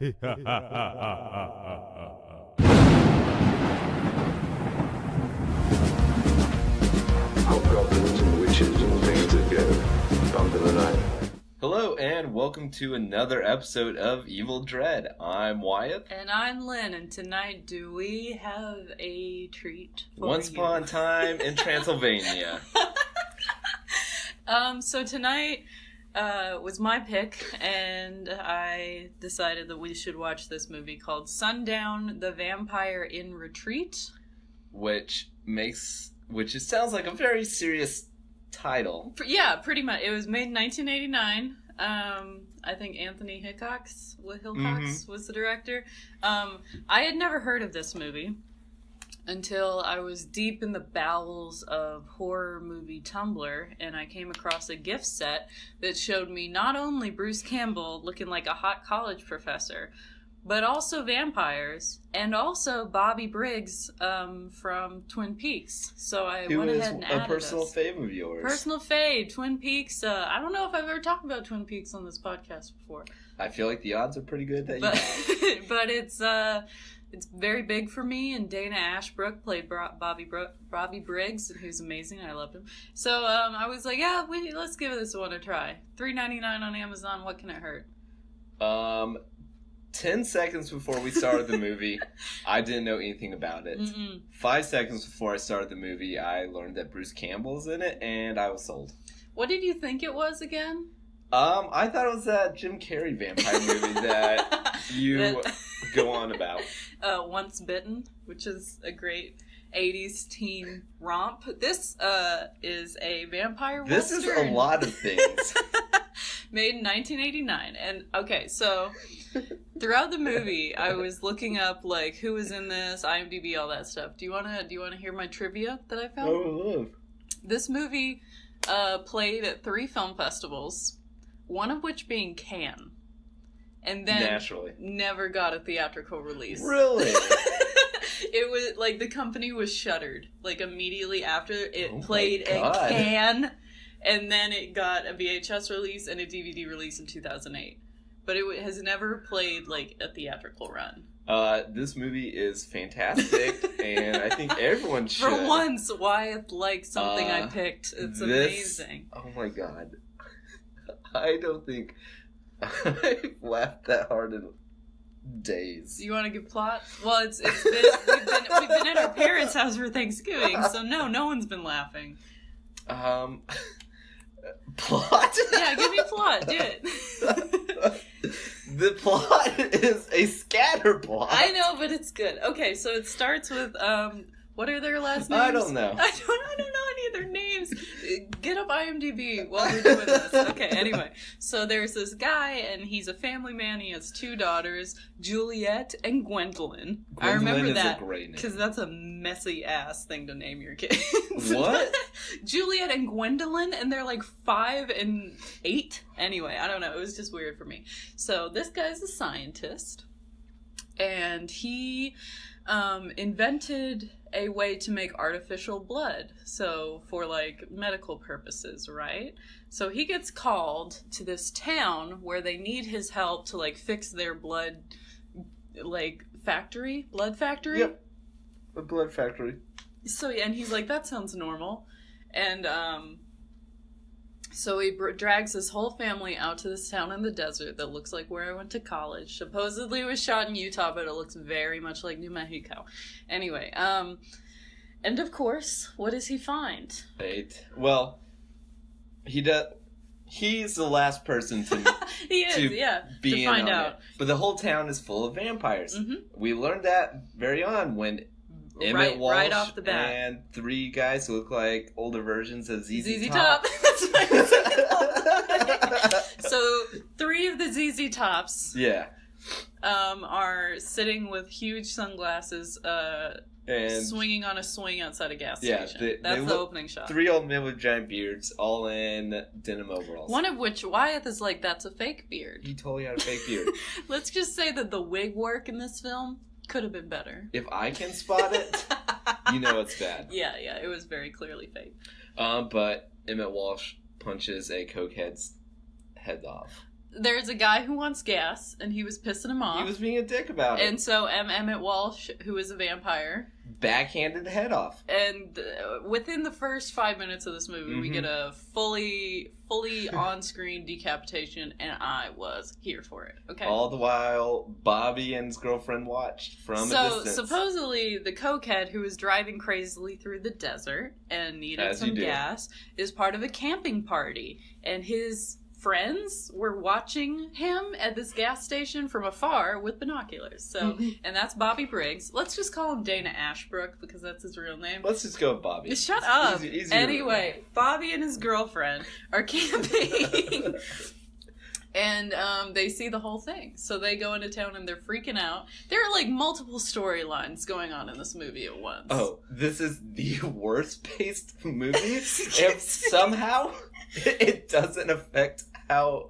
Hobgoblins and witches and things that go bump in the night. Hello and welcome to another episode of Evil Dread. I'm Wyatt. And I'm Lynn, and tonight do we have a treat for Once upon a time in Transylvania. So tonight was my pick, and I decided that we should watch this movie called Sundown, the Vampire in Retreat. Which sounds like a very serious title. Yeah, pretty much. It was made in 1989. I think Anthony Hickox was the director. I had never heard of this movie until I was deep in the bowels of horror movie Tumblr, and I came across a gift set that showed me not only Bruce Campbell looking like a hot college professor, but also vampires, and also Bobby Briggs from Twin Peaks. So I went ahead and added a personal fave of yours. Personal fave, Twin Peaks. I don't know if I've ever talked about Twin Peaks on this podcast before. I feel like the odds are pretty good that you have. But it's very big for me, and Dana Ashbrook played Bobby Briggs, who's amazing. I loved him. So I was like, yeah, let's give this one a try. $3.99 on Amazon. What can it hurt? 10 seconds before we started the movie, I didn't know anything about it. 5 seconds before I started the movie, I learned that Bruce Campbell's in it, and I was sold. What did you think it was again? I thought it was that Jim Carrey vampire movie that you go on about. Once Bitten, which is a great 80s teen romp. This is a vampire western. This is a lot of things. Made in 1989. And, okay, so throughout the movie, I was looking up, like, who was in this, IMDb, all that stuff. Do you wanna hear my trivia that I found? Oh, This movie played at 3 film festivals, one of which being Cannes. And then naturally never got a theatrical release. Really? It was, like, the company was shuttered, like, immediately after it played at Cannes. And then it got a VHS release and a DVD release in 2008. But it has never played, like, a theatrical run. This movie is fantastic, and I think everyone should. For once, Wyatt liked something I picked. It's amazing. Oh my god. I don't think I've laughed that hard in days. You want to give plot? Well, we've been at our parents' house for Thanksgiving, so no one's been laughing. Plot? Yeah, give me plot. Do it. The plot is a scatter plot. I know, but it's good. Okay, so it starts with, what are their last names? I don't know. I don't know any of their names. Get up IMDb while we're doing this. Okay, anyway. So there's this guy, and he's a family man. He has 2 daughters, Juliet and Gwendolyn. I remember that because that's a messy ass thing to name your kids. What? Juliet and Gwendolyn, and they're like 5 and 8. Anyway, I don't know. It was just weird for me. So this guy's a scientist, and he invented a way to make artificial blood, so for, like, medical purposes, right? So he gets called to this town where they need his help to, like, fix their blood, like, blood factory? Yep, a blood factory. So, and he's like, that sounds normal, and, so he drags his whole family out to this town in the desert that looks like where I went to college. Supposedly it was shot in Utah, but it looks very much like New Mexico. Anyway, and of course, what does he find? Well, he does. He's the last person to be to find in on out. it. But the whole town is full of vampires. Mm-hmm. We learned that very on when Emmett Walsh right off the bat. And 3 guys who look like older versions of ZZ Top. That's what I was So 3 of the ZZ Tops are sitting with huge sunglasses and swinging on a swing outside a gas station. That's the opening shot. 3 old men with giant beards, all in denim overalls. One of which, Wyatt is like, that's a fake beard. He totally had a fake beard. Let's just say that the wig work in this film could have been better. If I can spot it, you know it's bad. Yeah, it was very clearly fake. But Emmett Walsh punches a cokehead's head off. there's a guy who wants gas, and he was pissing him off. He was being a dick about it. And so Emmett Walsh, who is a vampire, backhanded the head off. And within the first 5 minutes of this movie, we get a fully on-screen decapitation, and I was here for it. Okay. All the while, Bobby and his girlfriend watched from a distance. So supposedly, the cokehead who was driving crazily through the desert and needed some gas is part of a camping party, and his friends were watching him at this gas station from afar with binoculars. So, and that's Bobby Briggs. Let's just call him Dana Ashbrook because that's his real name. Let's just go with Bobby. Shut up. Easy anyway, Bobby and his girlfriend are camping. And they see the whole thing. So they go into town and they're freaking out. There are like multiple storylines going on in this movie at once. Oh, this is the worst paced movie. If somehow it doesn't affect how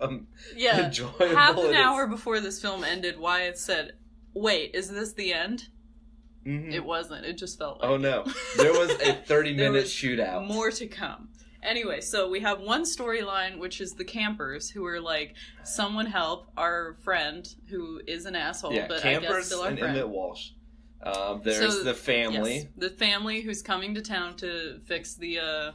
enjoyable half an it hour is. before this film ended, Wyatt said, "Wait, is this the end?" It wasn't. It just felt like no. There was a 30-minute shootout. More to come. Anyway, so we have one storyline, which is the campers, who are like, someone help our friend, who is an asshole, but I guess still our and friend. Emmett Walsh. There's the family. Yes, the family who's coming to town to fix the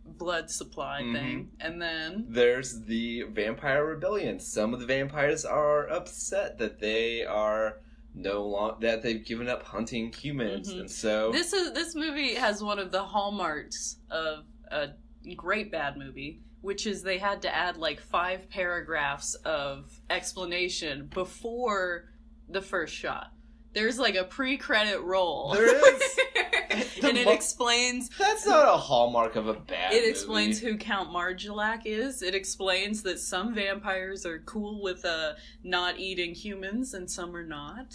blood supply thing. And then there's the vampire rebellion. Some of the vampires are upset that they are that they've given up hunting humans. And so this movie has one of the hallmarks of a great bad movie, which is they had to add like 5 paragraphs of explanation before the first shot. There's like a pre-credit roll. There is. And it explains... That's not a hallmark of a bad movie. It explains who Count Margulac is. It explains that some vampires are cool with not eating humans and some are not.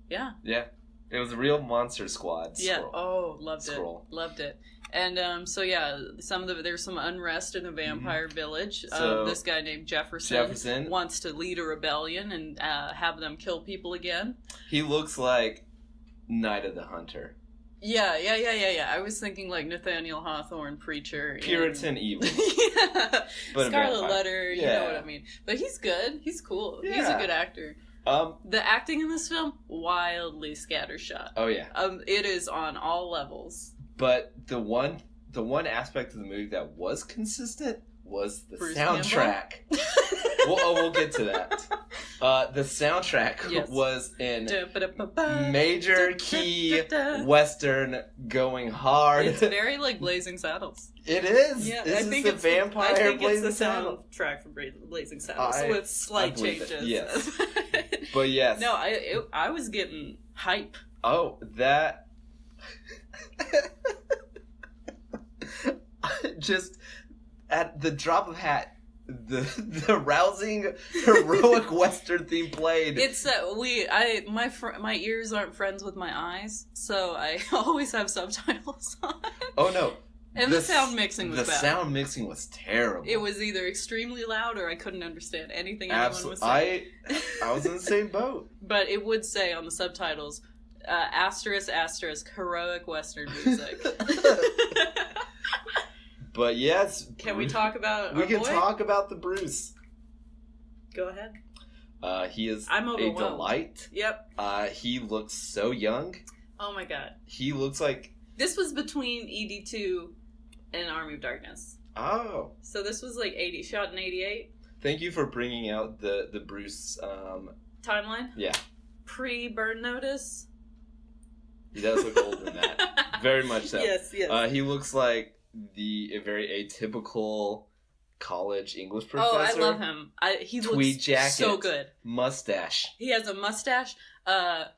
Yeah. Yeah. It was a real Monster Squad scroll. Yeah. Oh, loved it. And there's some unrest in a vampire village. So, this guy named Jefferson wants to lead a rebellion and have them kill people again. He looks like Night of the Hunter. Yeah. I was thinking like Nathaniel Hawthorne, Preacher. Puritan evil. Yeah. But Scarlet Letter, you know what I mean. But he's good. He's cool. Yeah. He's a good actor. The acting in this film, wildly scattershot. Oh, yeah. It is on all levels. But the one aspect of the movie that was consistent was the Bruce soundtrack. We'll get to that. The soundtrack was in major key Western going hard. It's very like Blazing Saddles. It is. Yeah, this is the vampire Blazing Saddles. Soundtrack for Blazing Saddles with slight changes. Yes. But yes. No, I was getting hype. Oh, that... Just at the drop of hat, the rousing heroic Western theme played. It's my ears aren't friends with my eyes, so I always have subtitles on. Oh no. And the sound mixing was bad. The sound mixing was terrible. It was either extremely loud or I couldn't understand anything anyone was saying. I was in the same boat. But it would say on the subtitles, *** heroic Western music. But yes, can we talk about? We can talk about the Bruce. Go ahead. He is I'm a overwhelmed. delight. Yep. He looks so young. Oh my god. He looks like this was between ED2 and Army of Darkness. Oh. So this was like shot in 88. Thank you for bringing out the Bruce timeline. Yeah. Pre-Burn Notice. He does look older than that. Very much so. Yes. He looks like a very atypical college English professor. Oh, I love him. He tweed looks jacket, so good. Mustache. He has a mustache.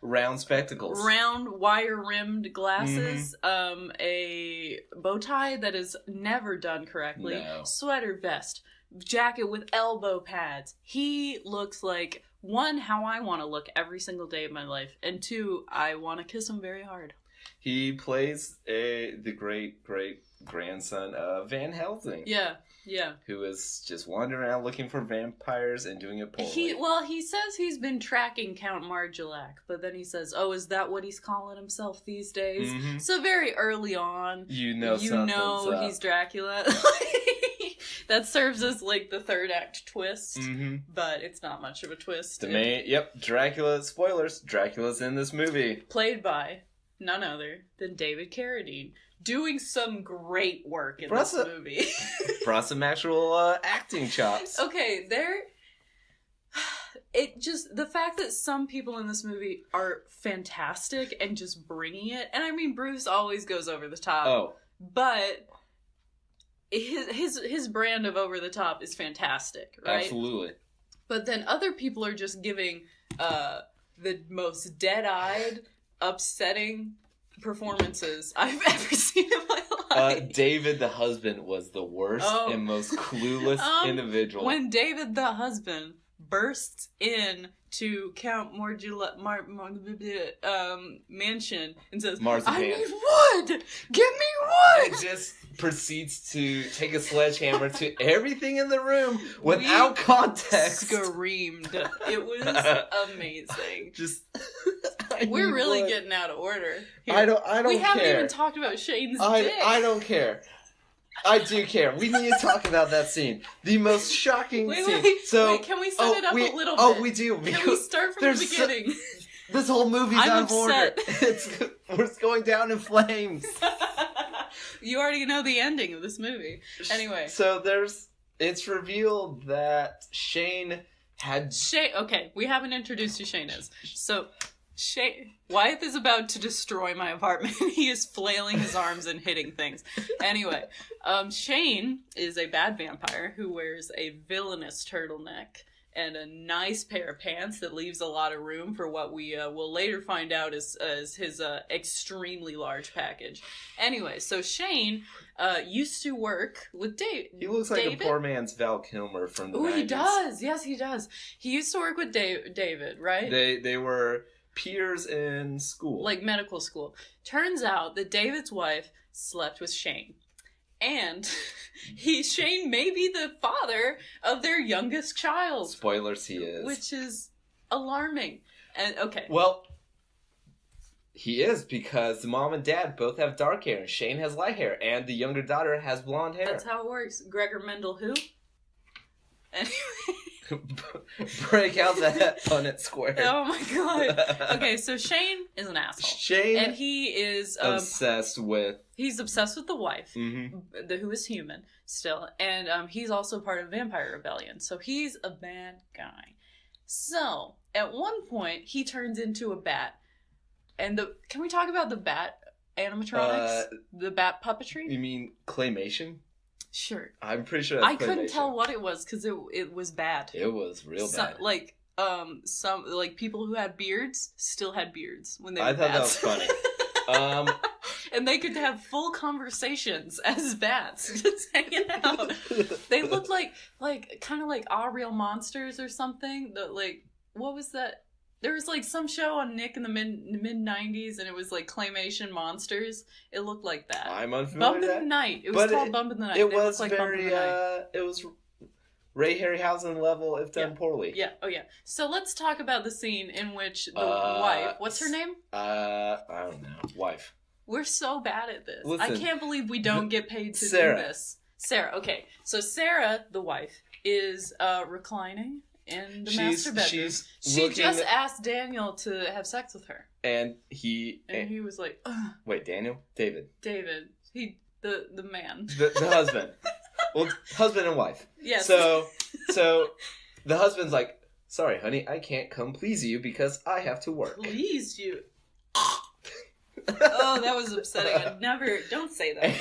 Round spectacles. Round wire-rimmed glasses. A bow tie that is never done correctly. No. Sweater vest. Jacket with elbow pads. He looks like, 1, how I want to look every single day of my life. And 2, I want to kiss him very hard. He plays the great-great-grandson of Van Helsing. Yeah. Who is just wandering around looking for vampires and doing it poorly. He says he's been tracking Count Margulac, but then he says, oh, is that what he's calling himself these days? So very early on, you know he's Dracula. That serves as like the third act twist, Mm-hmm. but it's not much of a twist. Dracula, spoilers, Dracula's in this movie. Played by none other than David Carradine, doing some great work in this movie. Brought some actual acting chops. Okay, the fact that some people in this movie are fantastic and just bringing it, and I mean, Bruce always goes over the top. Oh. But his brand of over the top is fantastic, right? Absolutely. But then other people are just giving the most dead-eyed, upsetting performances I've ever seen in my life. David the husband was the worst and most clueless individual. When David the husband bursts in to Count mansion and says, Marzipan. I need wood! Give me wood! And just proceeds to take a sledgehammer to everything in the room without context. Screamed. It was amazing. We're really getting out of order here. I don't care. We haven't even talked about Shane's dick. I don't care. I do care. We need to talk about that scene. The most shocking scene. Wait, can we set it up a little bit? Oh, we do. Can we start from the beginning? This whole movie's I'm out of order. upset. It's going down in flames. You already know the ending of this movie. Anyway. So it's revealed that Shane, okay, we haven't introduced who Shane is. So, Wyeth is about to destroy my apartment. He is flailing his arms and hitting things. Anyway, Shane is a bad vampire who wears a villainous turtleneck and a nice pair of pants that leaves a lot of room for what we will later find out is his extremely large package. Anyway, so Shane used to work with David. He looks like a poor man's Val Kilmer from the 90s. Oh, he does. Yes, he does. He used to work with David, right? They were peers in school. Like medical school. Turns out that David's wife slept with Shane. And Shane may be the father of their youngest child. Spoilers, he is. Which is alarming. And okay. Well, he is, because the mom and dad both have dark hair and Shane has light hair and the younger daughter has blonde hair. That's how it works. Gregor Mendel who? Anyway. Break out that Punnett square. Oh my god. Okay, so Shane is an asshole. Shane, and he is obsessed with. He's obsessed with the wife, mm-hmm. Who is human still, and he's also part of Vampire Rebellion. So he's a bad guy. So at one point, he turns into a bat, and can we talk about the bat animatronics, the bat puppetry? You mean claymation? Sure. I'm pretty sure that's I couldn't tell what it was because it was bad. It was real bad. Some people who had beards still had beards when they were I thought bats. that was funny. And they could have full conversations as bats, just hanging out. They looked like kind of like real monsters or something. What was that? There was some show on Nick in the mid 90s, and it was like claymation monsters. It looked like that. I'm unfamiliar Bump in the Night. It was called Bump in the Night. It was very. It was Ray Harryhausen level if done poorly. Yeah. Oh yeah. So let's talk about the scene in which the wife. What's her name? I don't know. Wife. We're so bad at this. Listen, I can't believe we don't get paid to do this. Sarah. Okay. So Sarah, the wife, is reclining in the master bedroom. She just asked Daniel to have sex with her. And he was like, ugh. Wait, Daniel? David. The man. The husband. Well, husband and wife. Yes. So the husband's like, sorry, honey, I can't come please you because I have to work. Please you. Oh, that was upsetting. Don't say that.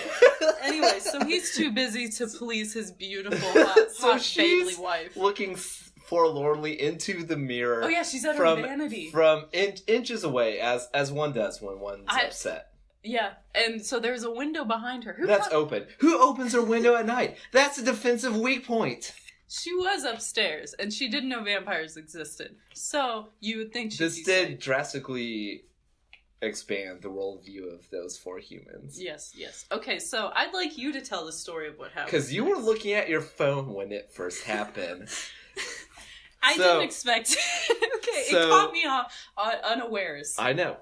Anyway, so he's too busy to please his beautiful, hot baby wife. Looking forlornly into the mirror. Oh yeah, she's at her vanity. From inches away, as one does when one's upset. Yeah, and so there's a window behind her. That's open. Who opens her window at night? That's a defensive weak point. She was upstairs, and she didn't know vampires existed. So you would think she'd This be did safe. drastically expand the worldview of those four humans. Yes. Okay, so I'd like you to tell the story of what happened. Because you were looking at your phone when it first happened. I didn't expect it. Okay, it caught me unawares. I know.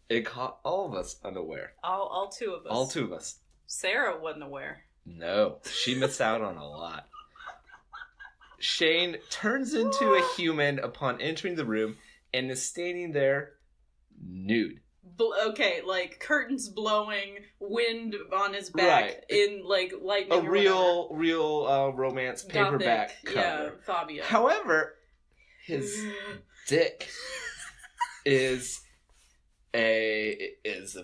It caught all of us unaware. All two of us. All two of us. Sarah wasn't aware. No, she missed out on a lot. Shane turns into a human upon entering the room and is standing there nude. Okay, like curtains blowing, wind on his back, in like lightning. A real romance paperback Gothic, cover. Yeah, Fabio. However, his dick is a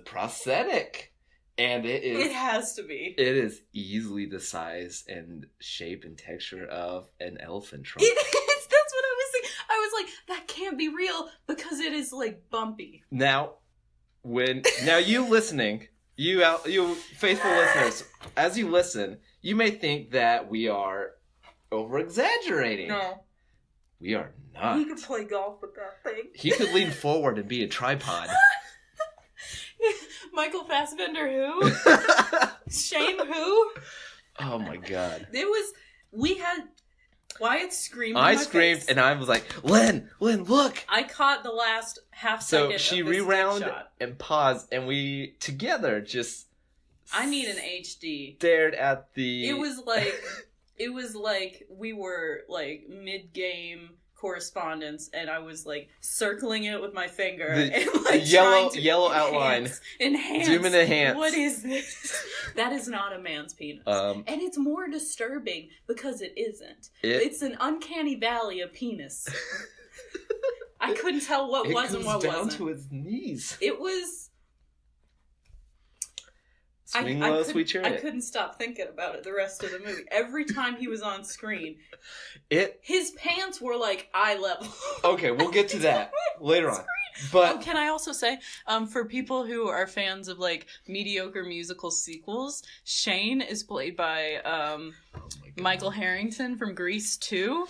prosthetic. And it has to be. It is easily the size and shape and texture of an elephant trunk. It is. That's what I was thinking. I was like, that can't be real because it is like bumpy. Now you listening, you faithful listeners, as you listen, you may think that we are over exaggerating. No, we are not. He could play golf with that thing. He could lean forward and be a tripod. Michael Fassbender who? Shane who? Oh my god. We had Wyatt screamed. I screamed and I was like, Lynn, look. I caught the last half second. So she of this rewound shot. and paused and we together just I need an HD. Stared at the It was like we were like mid-game correspondence and I was like circling it with my finger and like yellow outline. Enhance. Zoom and enhance. What is this? That is not a man's penis. And it's more disturbing because it isn't. It's an uncanny valley of penis. I couldn't tell what was and what wasn't. It goes down to his knees. It was... Swing low, sweet chariot. I couldn't stop thinking about it the rest of the movie. Every time he was on screen, his pants were like eye level. Okay, we'll get to that later on. But can I also say, for people who are fans of like mediocre musical sequels, Shane is played by Michael Harrington from Grease 2.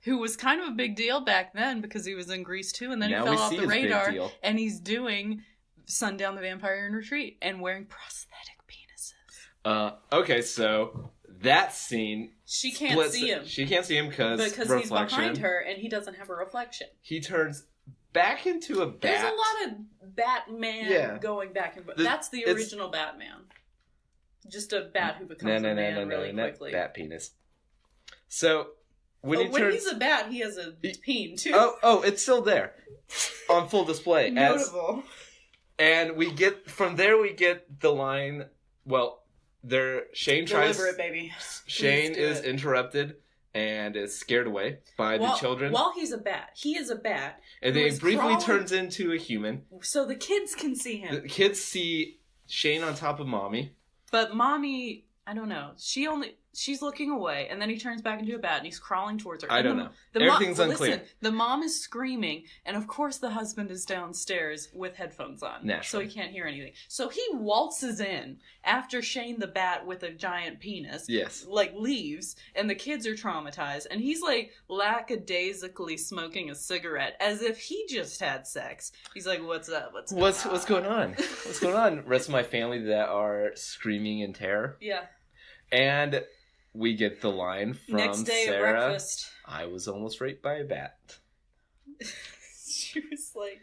Who was kind of a big deal back then because he was in Grease 2 and then he fell off the radar and he's doing Sundown the Vampire in Retreat and wearing prosthetic penises. Okay, so that scene... She can't see him. She can't see him because reflection. He's behind her and he doesn't have a reflection. He turns back into a bat. There's a lot of Batman going back and forth. That's the original Batman. Just a bat who becomes a man really quickly. Bat penis. So... When he's a bat, he has a peen, too. Oh, it's still there. On full display. Notable. And we get the line, Shane tries... Deliver it, baby. Shane is interrupted and is scared away by the children. While he's a bat. He is a bat. And then he briefly turns into a human. So the kids can see him. The kids see Shane on top of Mommy. But Mommy, I don't know. She's looking away, and then he turns back into a bat, and he's crawling towards her. I don't know. Everything's unclear. Listen, the mom is screaming, and of course the husband is downstairs with headphones on. Naturally. So he can't hear anything. So he waltzes in after Shane the bat with a giant penis, leaves, and the kids are traumatized, and he's lackadaisically smoking a cigarette as if he just had sex. He's like, what's up? What's going on? What's going on? Rest of my family that are screaming in terror. Yeah. And... we get the line from next day Sarah. At breakfast. I was almost raped by a bat. She was like,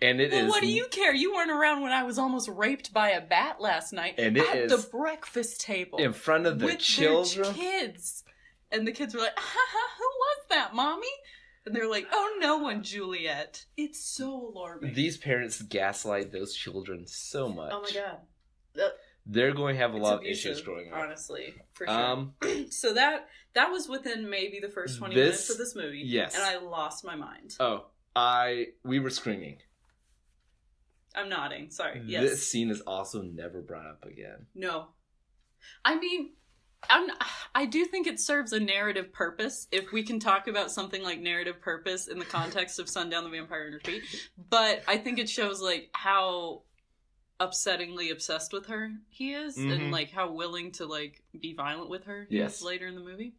and it is. What do you care? You weren't around when I was almost raped by a bat last night. And it is the breakfast table in front of the children, their kids, and the kids were like, "Who was that, Mommy?" And they're like, "Oh, no one, Juliet." It's so alarming. These parents gaslight those children so much. Oh my god. They're going to have a lot of issues growing up. Honestly, for sure. So that was within maybe the first 20 minutes of this movie. Yes. And I lost my mind. Oh, we were screaming. I'm nodding. Sorry. Yes. This scene is also never brought up again. No. I mean, I do think it serves a narrative purpose, if we can talk about something like narrative purpose in the context of Sundown the Vampire in Retreat. But I think it shows, how... upsettingly obsessed with her he is, and how willing to be violent with her he is later in the movie.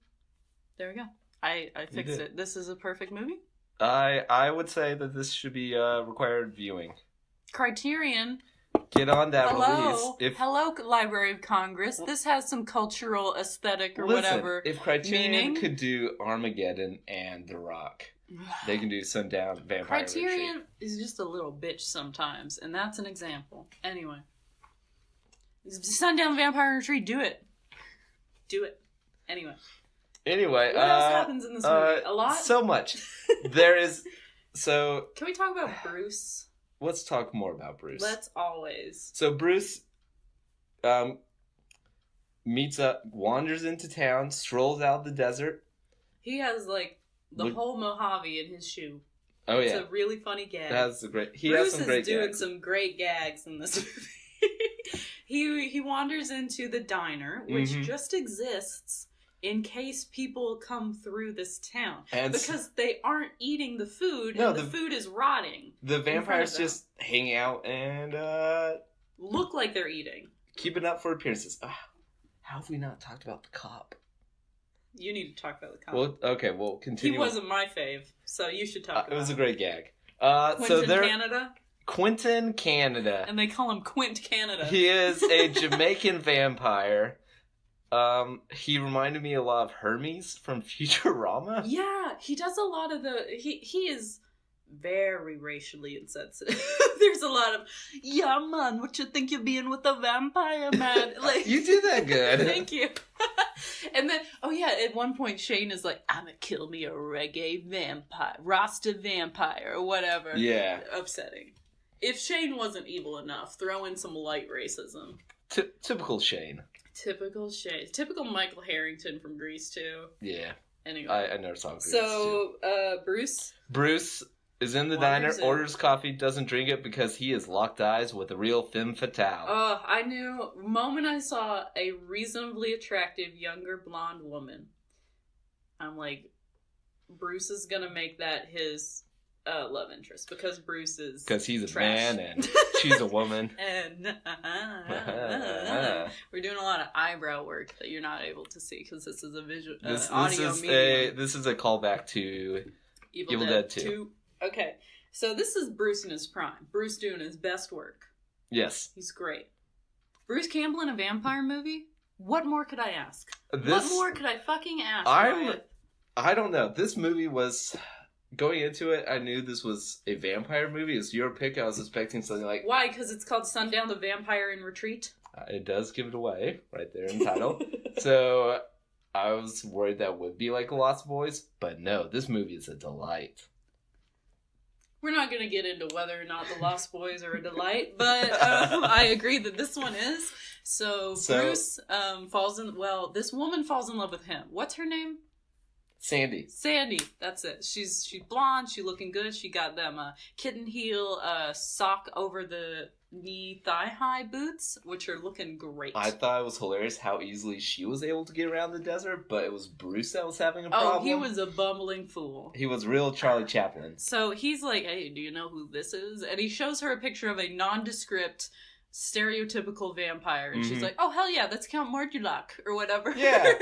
There we go. I fixed it. This is a perfect movie. I would say that this should be required viewing. Criterion, get on that hello, release. Hello, Library of Congress. This has some cultural, aesthetic, or whatever. If Criterion could do Armageddon and The Rock, they can do Sundown, Vampire Criterion is just a little bitch sometimes, and that's an example. Anyway. Sundown, Vampire Retreat, do it. Do it. Anyway. Anyway, what else happens in this movie? A lot? So much. There is... So... Can we talk about Bruce? Let's talk more about Bruce. Let's always. So Bruce meets up, wanders into town, strolls out the desert. He has, like, the whole Mojave in his shoe. Oh, yeah. It's a really funny gag. That's a great... Bruce has some great is doing gags. some great gags in this movie. He wanders into the diner, which just exists in case people come through this town. And because they aren't eating the food, and the food is rotting. The vampires just hang out and... look like they're eating. Keeping up for appearances. How have we not talked about the cop? You need to talk about the cop. Well, okay, we'll continue. He wasn't my fave, so you should talk about it. It was a great gag. Canada? Quentin Canada. And they call him Quint Canada. He is a Jamaican vampire. He reminded me a lot of Hermes from Futurama. Yeah, he does a lot of the... He is very racially insensitive. There's a lot of, yeah, man, what you think you're being with a vampire, man? Like, you do that good. Thank you. And then, oh yeah, at one point Shane is like, I'm gonna kill me a reggae vampire, Rasta vampire, or whatever. Yeah. Upsetting. If Shane wasn't evil enough, throw in some light racism. Typical Shane. Typical Shane. Typical Michael Harrington from Grease, too. Yeah. Anyway. I never saw Grease, so, Bruce is in the diner, orders coffee, doesn't drink it because he has locked eyes with a real femme fatale. Oh, I knew the moment I saw a reasonably attractive younger blonde woman, I'm like, Bruce is gonna make that his love interest because Bruce is he's a trash. man and she's a woman. And we're doing a lot of eyebrow work that you're not able to see because this is a visual audio medium. This is a callback to Evil Dead 2. Okay, so this is Bruce in his prime. Bruce doing his best work. Yes. He's great. Bruce Campbell in a vampire movie? What more could I ask? What more could I fucking ask? I don't know. This movie was... Going into it, I knew this was a vampire movie. It's your pick. I was expecting something like... Why? Because it's called Sundown, the Vampire in Retreat? It does give it away right there in the title. So I was worried that would be like Lost Boys. But no, this movie is a delight. We're not going to get into whether or not the Lost Boys are a delight, but I agree that this one is. So Bruce this woman falls in love with him. What's her name? Sandy, that's it. She's blonde, she looking good, she got them kitten heel sock over the knee thigh high boots, which are looking great. I thought it was hilarious how easily she was able to get around the desert, but it was Bruce that was having a problem. Oh, he was a bumbling fool. He was real Charlie Chaplin. So he's like, hey, do you know who this is? And he shows her a picture of a nondescript stereotypical vampire, and she's like, oh, hell yeah, that's Count Mordulak, or whatever. Yeah,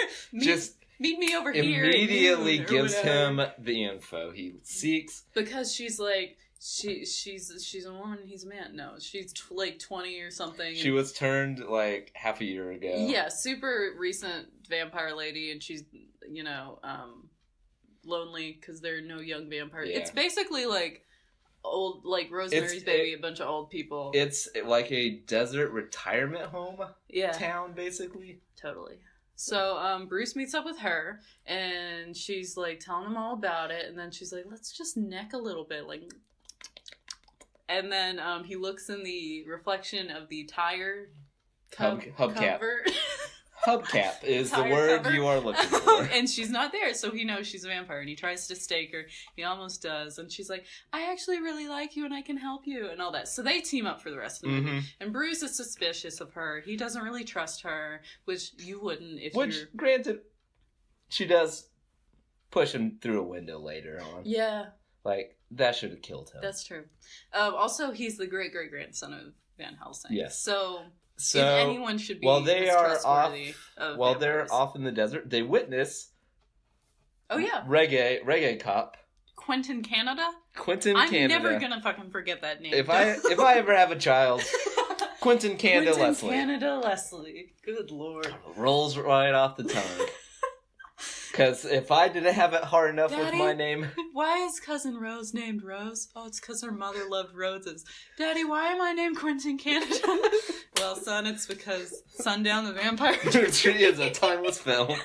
Meet me over here. Immediately gives him the info he seeks. Because she's like, she's a woman, he's a man. No, she's like 20 or something. She was turned like half a year ago. Yeah, super recent vampire lady, and she's, lonely because there are no young vampires. Yeah. It's basically like old, like Rosemary's Baby, a bunch of old people. It's like a desert retirement home town, basically. Totally. So, Bruce meets up with her, and she's, like, telling him all about it, and then she's like, let's just neck a little bit, like... And then, he looks in the reflection of the tire hubcap. cover. Hubcap is the word cover. You are looking for. And she's not there, so he knows she's a vampire, and he tries to stake her. He almost does, and she's like, I actually really like you, and I can help you, and all that. So they team up for the rest of the movie. And Bruce is suspicious of her. He doesn't really trust her, which you wouldn't if you're... Granted, she does push him through a window later on. Yeah. Like, that should have killed him. That's true. Also, he's the great-great-grandson of Van Helsing. Yes. So if anyone should be they're off in the desert, they witness reggae cop Quentin Canada. I'm never gonna fucking forget that name. If I ever have a child, Quentin Canada Leslie. Canada Leslie. Good lord. Rolls right off the tongue. Because if I didn't have it hard enough Daddy, with my name... Why is Cousin Rose named Rose? Oh, it's because her mother loved roses. Daddy, why am I named Quentin Canada? Well, son, it's because Sundown the Vampire Tree is a timeless film.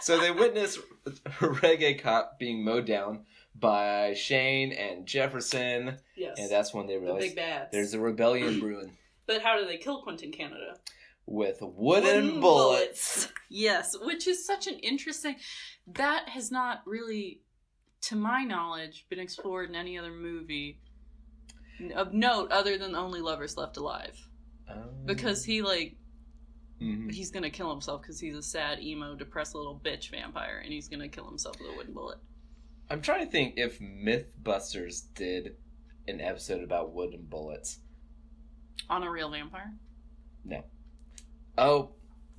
So they witness a reggae cop being mowed down by Shane and Jefferson. Yes. And that's when they The realize big bads. there's a rebellion brewing. But how do they kill Quentin Canada? With wooden bullets. Yes, which is such an interesting... That has not really, to my knowledge, been explored in any other movie of note other than Only Lovers Left Alive. Because he, like... Mm-hmm. He's gonna kill himself because he's a sad, emo, depressed little bitch vampire, and he's gonna kill himself with a wooden bullet. I'm trying to think if Mythbusters did an episode about wooden bullets. On a real vampire? No. Oh,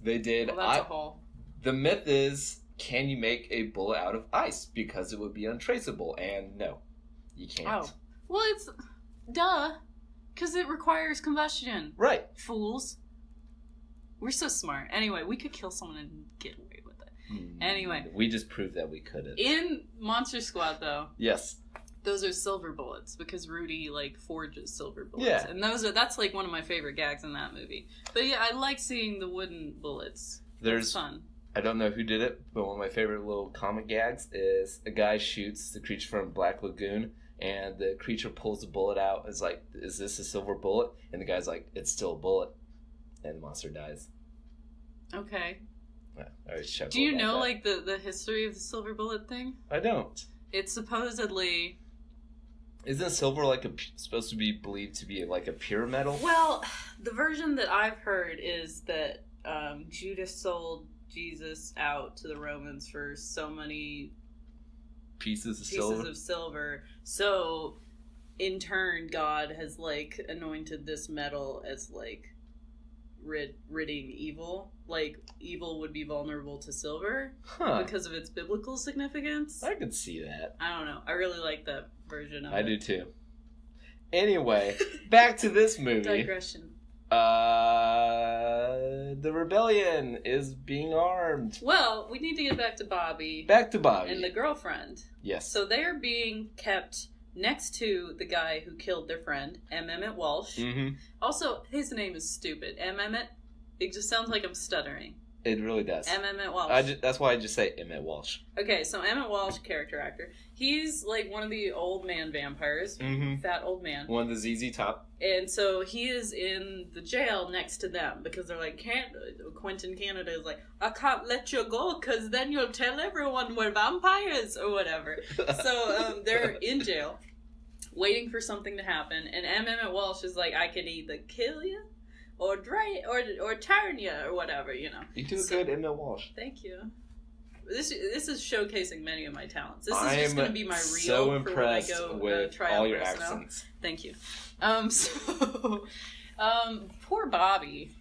they did. Well, that's a hole. The myth is, can you make a bullet out of ice? Because it would be untraceable, and no, you can't. Oh. Well, it's... Duh. Because it requires combustion. Right. Fools. We're so smart. Anyway, we could kill someone and get away with it. Anyway. We just proved that we couldn't. In Monster Squad, though... Yes. Those are silver bullets because Rudy like forges silver bullets. Yeah. And that's like one of my favorite gags in that movie. But yeah, I like seeing the wooden bullets. It's fun. I don't know who did it, but one of my favorite little comic gags is a guy shoots the creature from Black Lagoon and the creature pulls the bullet out. It's like, is this a silver bullet? And the guy's like, it's still a bullet. And the monster dies. Okay. Yeah, do you know like the history of the silver bullet thing? I don't. It's supposedly... Isn't silver like supposed to be believed to be like a pure metal? Well, the version that I've heard is that Judas sold Jesus out to the Romans for so many pieces of silver. So, in turn, God has like anointed this metal as like ridding evil. Like evil would be vulnerable to silver because of its biblical significance. I could see that. I don't know. I really like that version of it. I do too. Anyway, back to this movie. Digression. The rebellion is being armed. Well, we need to get back to Bobby. And the girlfriend. Yes. So they are being kept next to the guy who killed their friend, M. Emmett Walsh. Mm-hmm. Also, his name is stupid. M. Emmett. It just sounds like I'm stuttering. It really does. M. Emmett Walsh. That's why I just say Emmett Walsh. Okay, so Emmett Walsh, character actor. He's like one of the old man vampires. Mm-hmm. Fat old man. One of the ZZ Top. And so he is in the jail next to them because they're like, Quentin Canada is like, I can't let you go because then you'll tell everyone we're vampires or whatever. So they're in jail waiting for something to happen. And M. Emmett Walsh is like, I could either kill you or turn you or whatever, you know. You do a good Emmett Walsh. Thank you. This is showcasing many of my talents. This is just going to be my reel so for when I impressed go with try all out your personnel. accents. Thank you. Poor Bobby,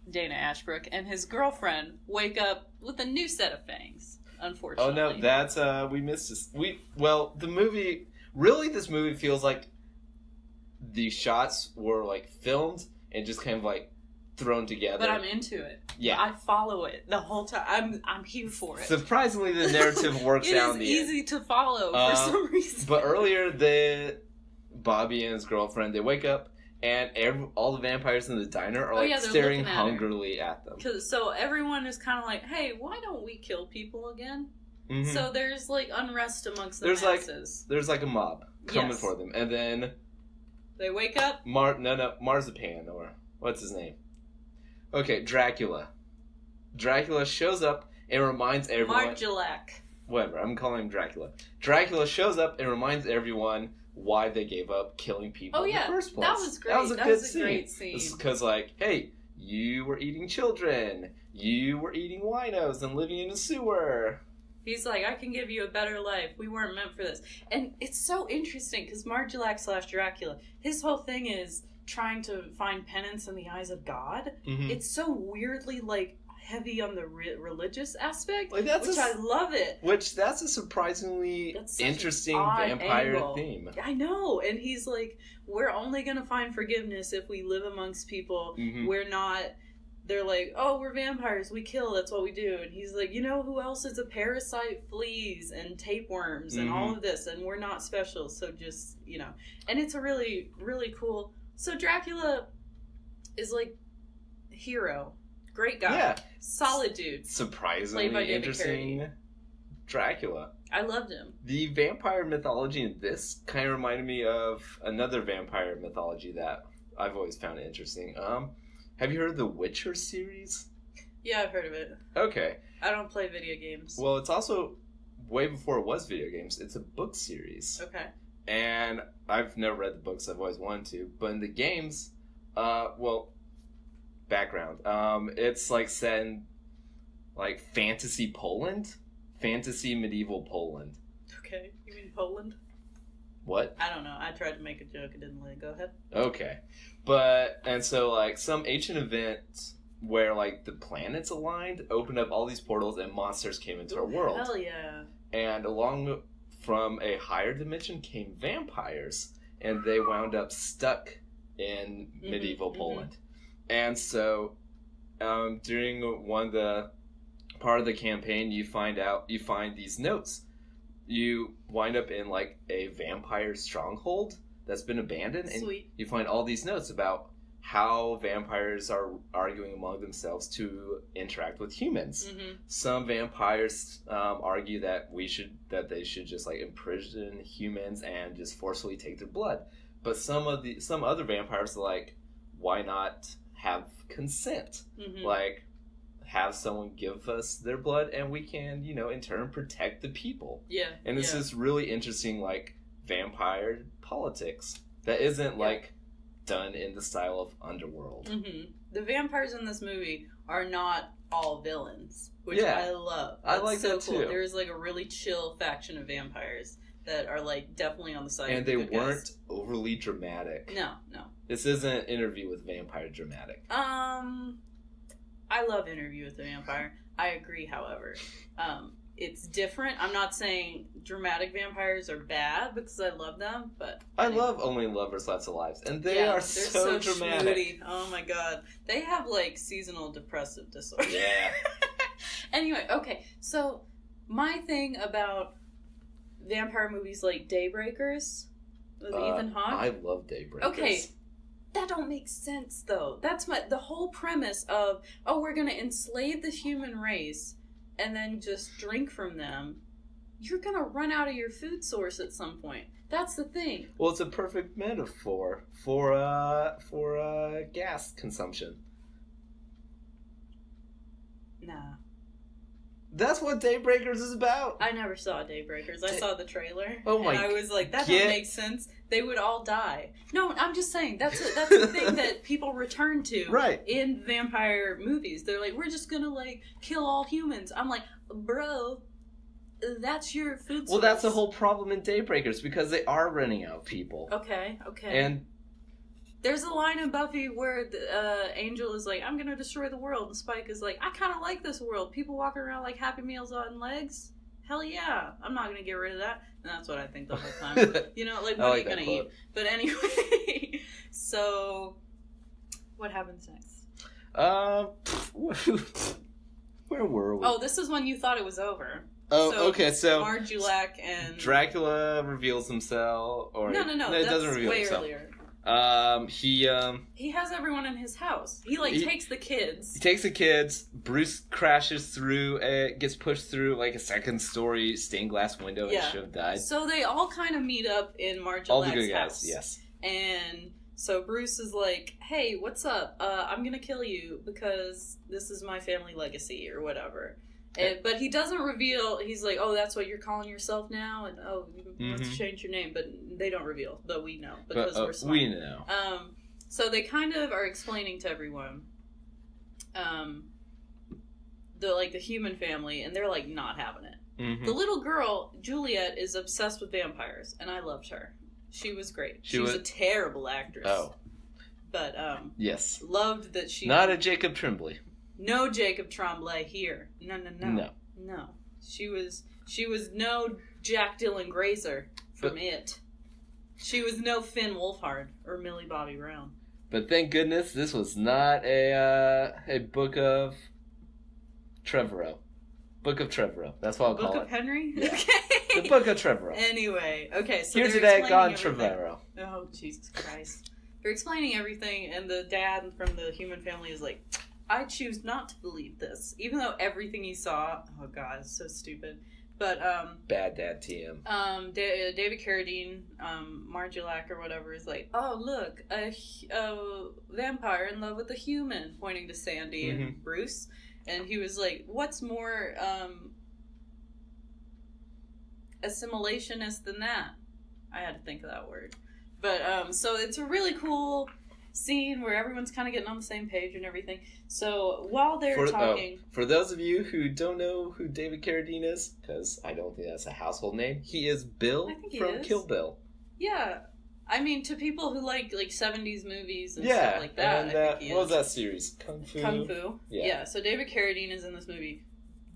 Dana Ashbrook, and his girlfriend wake up with a new set of fangs. Unfortunately. Oh no, that's we missed this. The movie. Really, this movie feels like the shots were like filmed and just kind of like thrown together. But I'm into it. Yeah, I follow it the whole time. I'm here for it. Surprisingly, the narrative works out. It is easy to follow for some reason. But earlier, Bobby and his girlfriend, they wake up and all the vampires in the diner are staring hungrily at them. So everyone is kind of like, "Hey, why don't we kill people again?" Mm-hmm. So there's like unrest amongst the masses. There's like a mob coming for them, and then they wake up. Marzipan, or what's his name? Okay, Dracula. Dracula shows up and reminds everyone. Margulac. Whatever, I'm calling him Dracula. Dracula shows up and reminds everyone why they gave up killing people in the first place. That was great. That was a great scene. This is because, like, hey, you were eating children. You were eating winos and living in a sewer. He's like, I can give you a better life. We weren't meant for this. And it's so interesting because Margulac / Dracula, his whole thing is trying to find penance in the eyes of God. Mm-hmm. It's so weirdly, like, heavy on the religious aspect, which I love it. That's a surprisingly interesting vampire theme. I know. And he's like, we're only going to find forgiveness if we live amongst people. Mm-hmm. We're not... They're like, oh, we're vampires, we kill, that's what we do. And he's like, you know who else is a parasite? Fleas and tapeworms and all of this, and we're not special, so just, you know. And it's a really, really cool... So Dracula is like hero. Great guy. Yeah. Solid dude. Surprisingly Played by David interesting Carradine. Dracula. I loved him. The vampire mythology in this kind of reminded me of another vampire mythology that I've always found interesting. Have you heard of the Witcher series? Yeah, I've heard of it. Okay. I don't play video games. Well, it's also way before it was video games. It's a book series. Okay. And I've never read the books. I've always wanted to. But in the games, background. It's like set in like fantasy Poland, fantasy medieval Poland. Okay. You mean Poland? What? I don't know. I tried to make a joke. It didn't let it. Go ahead. Okay. And so like some ancient event where like the planets aligned opened up all these portals and monsters came into our world. Hell yeah. And along from a higher dimension came vampires, and they wound up stuck in medieval Poland. And so during one of the part of the campaign, you find these notes. You wind up in like a vampire stronghold that's been abandoned. Sweet. And you find all these notes about how vampires are arguing among themselves to interact with humans. Mm-hmm. Some vampires argue that they should just like imprison humans and just forcefully take their blood. But some other vampires are like, why not have consent? Mm-hmm. Like, have someone give us their blood and we can, in turn protect the people. Yeah. And it's this really interesting like vampire politics that isn't like done in the style of Underworld. Mm-hmm. The vampires in this movie are not all villains, which I love. I like so that cool. too. There's like a really chill faction of vampires that are like definitely on the side And of they the good weren't guys. overly dramatic. No. This isn't Interview with Vampire dramatic. I love Interview with the Vampire. I agree, however. It's different. I'm not saying dramatic vampires are bad because I love them, but I love Only Lovers Left Alive, and they're they're so dramatic. schmooty. Oh my god. They have like seasonal depressive disorder. Yeah. Anyway, okay. So my thing about vampire movies like Daybreakers with Ethan Hawke. I love Daybreakers. Okay. That don't make sense though. That's the whole premise of, we're gonna enslave the human race and then just drink from them. You're gonna run out of your food source at some point. That's the thing. Well, it's a perfect metaphor for gas consumption. Nah. That's what Daybreakers is about. I never saw Daybreakers. I saw the trailer. Oh my! And I was like, that don't make sense. They would all die. No, I'm just saying that's the thing that people return to in vampire movies. They're like, we're just gonna like kill all humans. I'm like, bro, that's your food source. Well, that's the whole problem in Daybreakers because they are running out of people. Okay. And there's a line in Buffy where the Angel is like, I'm gonna destroy the world, and Spike is like, I kind of like this world. People walking around like Happy Meals on legs. Hell yeah, I'm not gonna get rid of that. And that's what I think the whole time. Like, what are you gonna eat? But anyway, so what happens next? Where were we? Oh, this is when you thought it was over. Oh, okay. So Marjulac and Dracula reveals himself, or no, it doesn't reveal way himself. Earlier. He has everyone in his house. He takes the kids. He takes the kids. Bruce crashes through it, gets pushed through like a second story stained glass window and should have died. So they all kind of meet up in Marjulac's all the good house. guys, yes. And so Bruce is like, hey, what's up? I'm gonna kill you because this is my family legacy or whatever. But he doesn't reveal. He's like, oh, that's what you're calling yourself now? And let's change your name. But they don't reveal. But we know because we're smart. We know. So they kind of are explaining to everyone the human family, and they're like not having it. Mm-hmm. The little girl, Juliet, is obsessed with vampires, and I loved her. She was great. She was a terrible actress. Oh. But yes. Loved that she not a Jacob Tremblay. No Jacob Tremblay here. No. She was no Jack Dylan Grazer from It. She was no Finn Wolfhard or Millie Bobby Brown. But thank goodness this was not a Book of Trevorrow. Book of Trevorrow. That's what I'll call it. Book of Henry? Yeah. Okay. The Book of Trevorrow. Anyway, okay, so here today, gone Trevorrow. Oh, Jesus Christ. They're explaining everything, and the dad from the human family is like, I choose not to believe this, even though everything he saw. Oh God, it's so stupid. But bad dad TM. David Carradine, Margulac or whatever, is like, oh look, a vampire in love with a human, pointing to Sandy and Bruce, and he was like, what's more assimilationist than that? I had to think of that word. But so it's a really cool scene where everyone's kind of getting on the same page and everything. So while they're talking... for those of you who don't know who David Carradine is, because I don't think that's a household name, he is Bill from Kill Bill. Yeah. I mean, to people who like 70s movies and stuff like that, and I think he is. What was that series? Kung Fu? Yeah, so David Carradine is in this movie,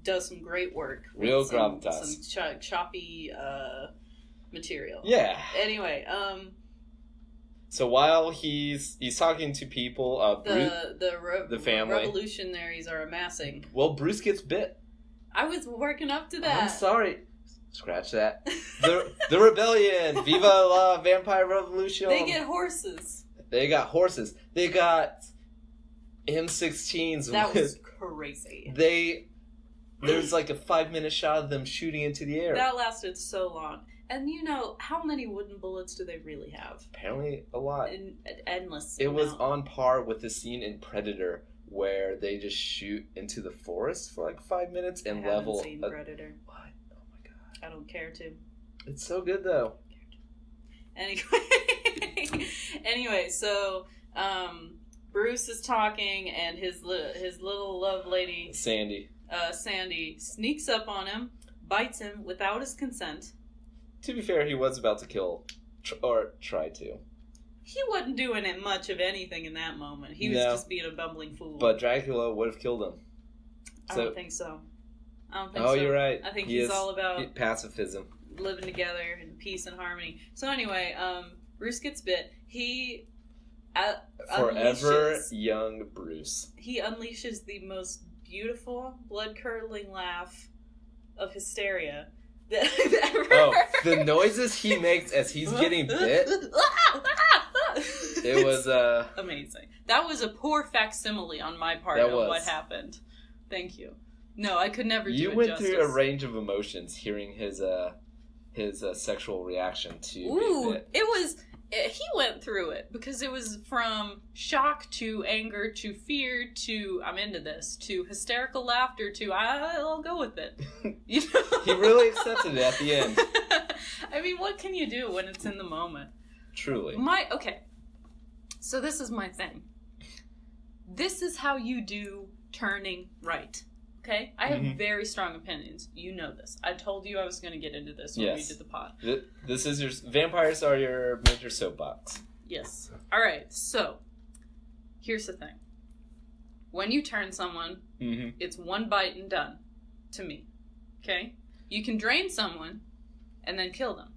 does some great work. Real some gravitas. Choppy material. Yeah. Anyway, so while he's talking to people, the family, revolutionaries are amassing. Well, Bruce gets bit. I was working up to that. I'm sorry. Scratch that. The rebellion. Viva la vampire revolution. They get horses. They got horses. They got M16s. That was crazy. There's like a 5-minute shot of them shooting into the air. That lasted so long. And you know, how many wooden bullets do they really have? Apparently a lot. Endless. It was on par with the scene in Predator where they just shoot into the forest for like 5 minutes and level. I haven't seen Predator. What? Oh my god. I don't care to. It's so good though. Anyway, so Bruce is talking and his little love lady Sandy sneaks up on him, bites him without his consent. To be fair, he was about to kill, or try to. He wasn't doing it much of anything in that moment. He was just being a bumbling fool. But Dracula would have killed him. I don't think so. Oh, you're right. I think he's all about pacifism, living together in peace and harmony. So anyway, Bruce gets bit. He forever young Bruce. He unleashes the most beautiful, blood-curdling laugh of hysteria that I've ever heard. The noises he makes as he's getting bit. It was amazing. That was a poor facsimile on my part of what happened. Thank you. No, I could never do it justice. You went through a range of emotions hearing his sexual reaction to being bit. He went through it because it was from shock to anger to fear to I'm into this to hysterical laughter to I'll go with it. You know? He really accepted it at the end. I mean, what can you do when it's in the moment? Truly. Okay. So this is my thing. This is how you do turning right. Okay? I have very strong opinions. You know this. I told you I was going to get into this when we did the pod. This is your... Vampires are your major soapbox. Yes. Alright, so, here's the thing. When you turn someone, it's one bite and done. To me. Okay? You can drain someone and then kill them.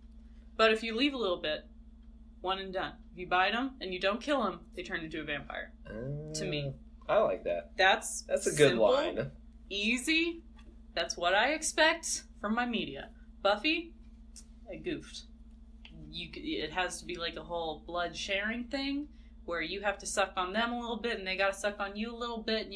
But if you leave a little bit, one and done. If you bite them and you don't kill them, they turn into a vampire. To me. I like that. That's a good line. Easy. That's what I expect from my media. Buffy, I goofed. It has to be like a whole blood sharing thing where you have to suck on them a little bit and they gotta suck on you a little bit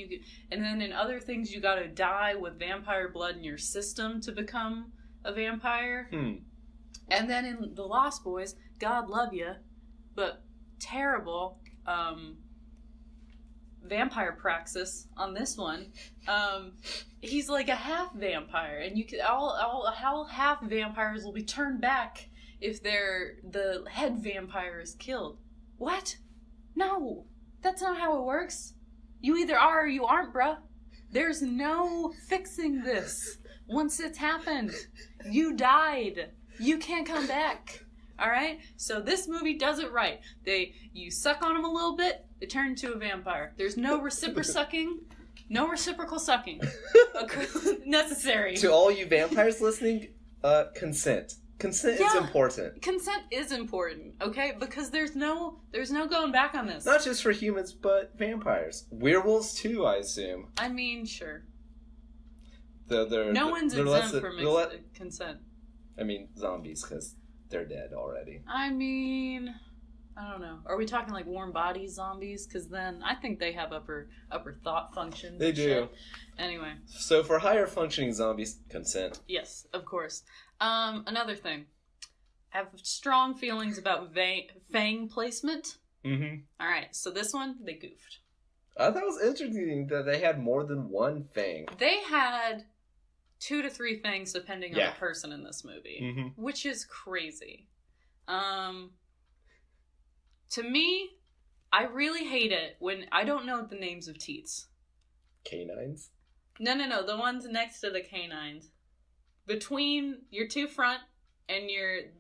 and then in other things you gotta die with vampire blood in your system to become a vampire. And then in The Lost Boys, God love you, but terrible vampire praxis on this one. He's like a half vampire, and you can all half vampires will be turned back if the head vampire is killed. What? No, that's not how it works. You either are or you aren't, bruh. There's no fixing this. Once it's happened, you died. You can't come back. Alright? So this movie does it right. You suck on them a little bit, they turn into a vampire. There's no reciprocal sucking necessary. To all you vampires listening, consent. Consent is important. Consent is important, okay? Because there's no going back on this. Not just for humans, but vampires. Werewolves too, I assume. I mean, sure. No one's exempt from consent. I mean, zombies, because they're dead already. I mean, I don't know. Are we talking like warm body zombies? Because then I think they have upper thought functions. They do. Shit. Anyway. So for higher functioning zombies, consent. Yes, of course. Another thing. I have strong feelings about fang placement. Mm-hmm. All right, so this one, they goofed. I thought it was interesting that they had more than one fang. They had 2 to 3 fangs depending on the person in this movie, which is crazy. To me, I really hate it when I don't know the names of teats. Canines? No, the ones next to the canines. Between your 2 front and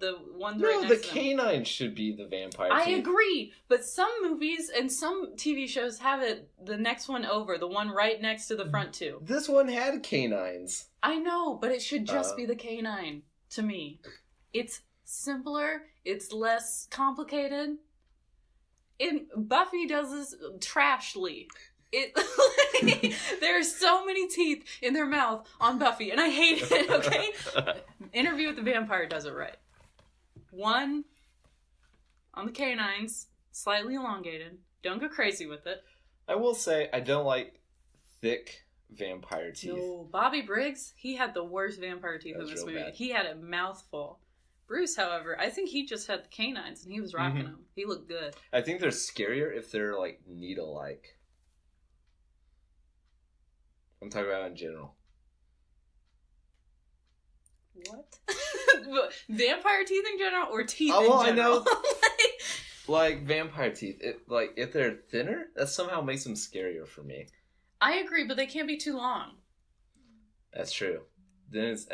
the ones right next to them. No, the canines should be the vampire teeth. I agree, but some movies and some TV shows have it the next one over, the one right next to the front 2. This one had canines. I know, but it should just be the canine, to me. It's simpler, it's less complicated. Buffy does this trashly. There are so many teeth in their mouth on Buffy, and I hate it, okay? Interview with the Vampire does it right. 1 on the canines, slightly elongated. Don't go crazy with it. I will say, I don't like thick vampire teeth. No, Bobby Briggs, he had the worst vampire teeth in this movie. Bad. He had a mouthful. Bruce, however, I think he just had the canines, and he was rocking them. He looked good. I think they're scarier if they're, like, needle-like. I'm talking about in general. What? Vampire teeth in general, or teeth well, in general? I know. Like, vampire teeth. If they're thinner, that somehow makes them scarier for me. I agree, but they can't be too long. That's true. Then it's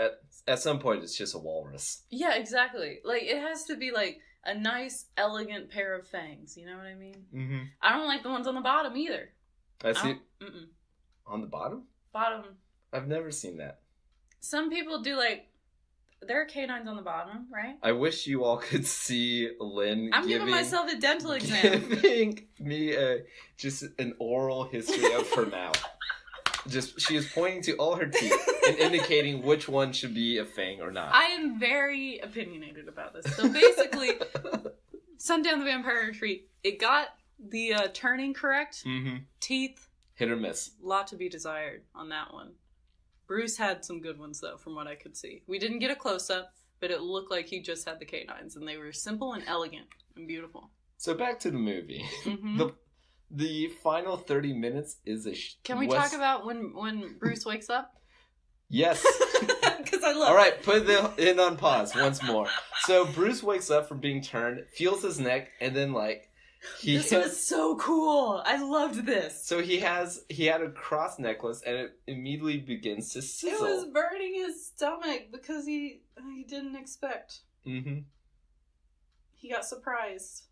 at some point, it's just a walrus. Yeah, exactly. Like, it has to be, like, a nice, elegant pair of fangs. You know what I mean? Mm-hmm. I don't like the ones on the bottom, either. I see. On the bottom? Bottom. I've never seen that. Some people do, like, there are canines on the bottom, right? I wish you all could see Lynn giving myself a dental exam. Giving me just an oral history of her mouth. She is pointing to all her teeth and indicating which one should be a fang or not. I am very opinionated about this. So basically, Sundown the Vampire Retreat, it got the turning correct. Mm-hmm. Teeth. Hit or miss. Lot to be desired on that one. Bruce had some good ones, though, from what I could see. We didn't get a close-up, but it looked like he just had the canines, and they were simple and elegant and beautiful. So back to the movie. Mm-hmm. The final 30 minutes is Can we talk about when Bruce wakes up? Yes. Because I love All right, put it on pause once more. So Bruce wakes up from being turned, feels his neck, and then, like, this was so cool. I loved this. So he had a cross necklace, and it immediately begins to sizzle. It was burning his stomach because he didn't expect. Mm-hmm. He got surprised.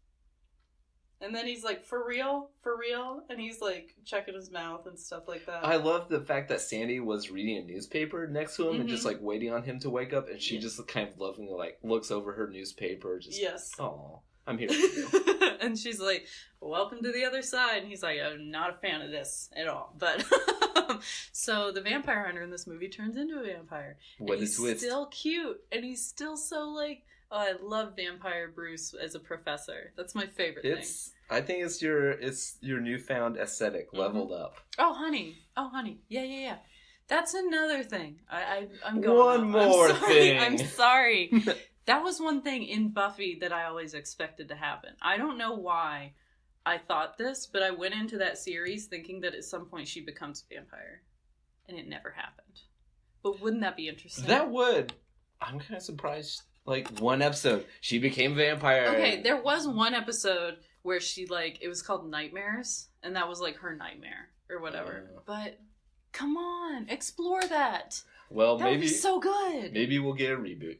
And then he's like, for real? For real? And he's like checking his mouth and stuff like that. I love the fact that Sandy was reading a newspaper next to him and just like waiting on him to wake up, and she just kind of lovingly like looks over her newspaper, just oh, I'm here for you. And she's like, welcome to the other side. And he's like, I'm not a fan of this at all. But so the vampire hunter in this movie turns into a vampire. What is twist? He's still cute, and he's still so like, oh, I love Vampire Bruce as a professor. That's my favorite thing. I think it's your newfound aesthetic leveled up. Oh, honey. Yeah. That's another thing. I'm going One more thing. I'm sorry. That was one thing in Buffy that I always expected to happen. I don't know why I thought this, but I went into that series thinking that at some point she becomes a vampire. And it never happened. But wouldn't that be interesting? That would. I'm kind of surprised. Like, one episode, she became a vampire. Okay, there was one episode where she, like, it was called Nightmares, and that was, like, her nightmare, or whatever. But, come on, explore that. Well, that maybe... would be so good. Maybe we'll get a reboot.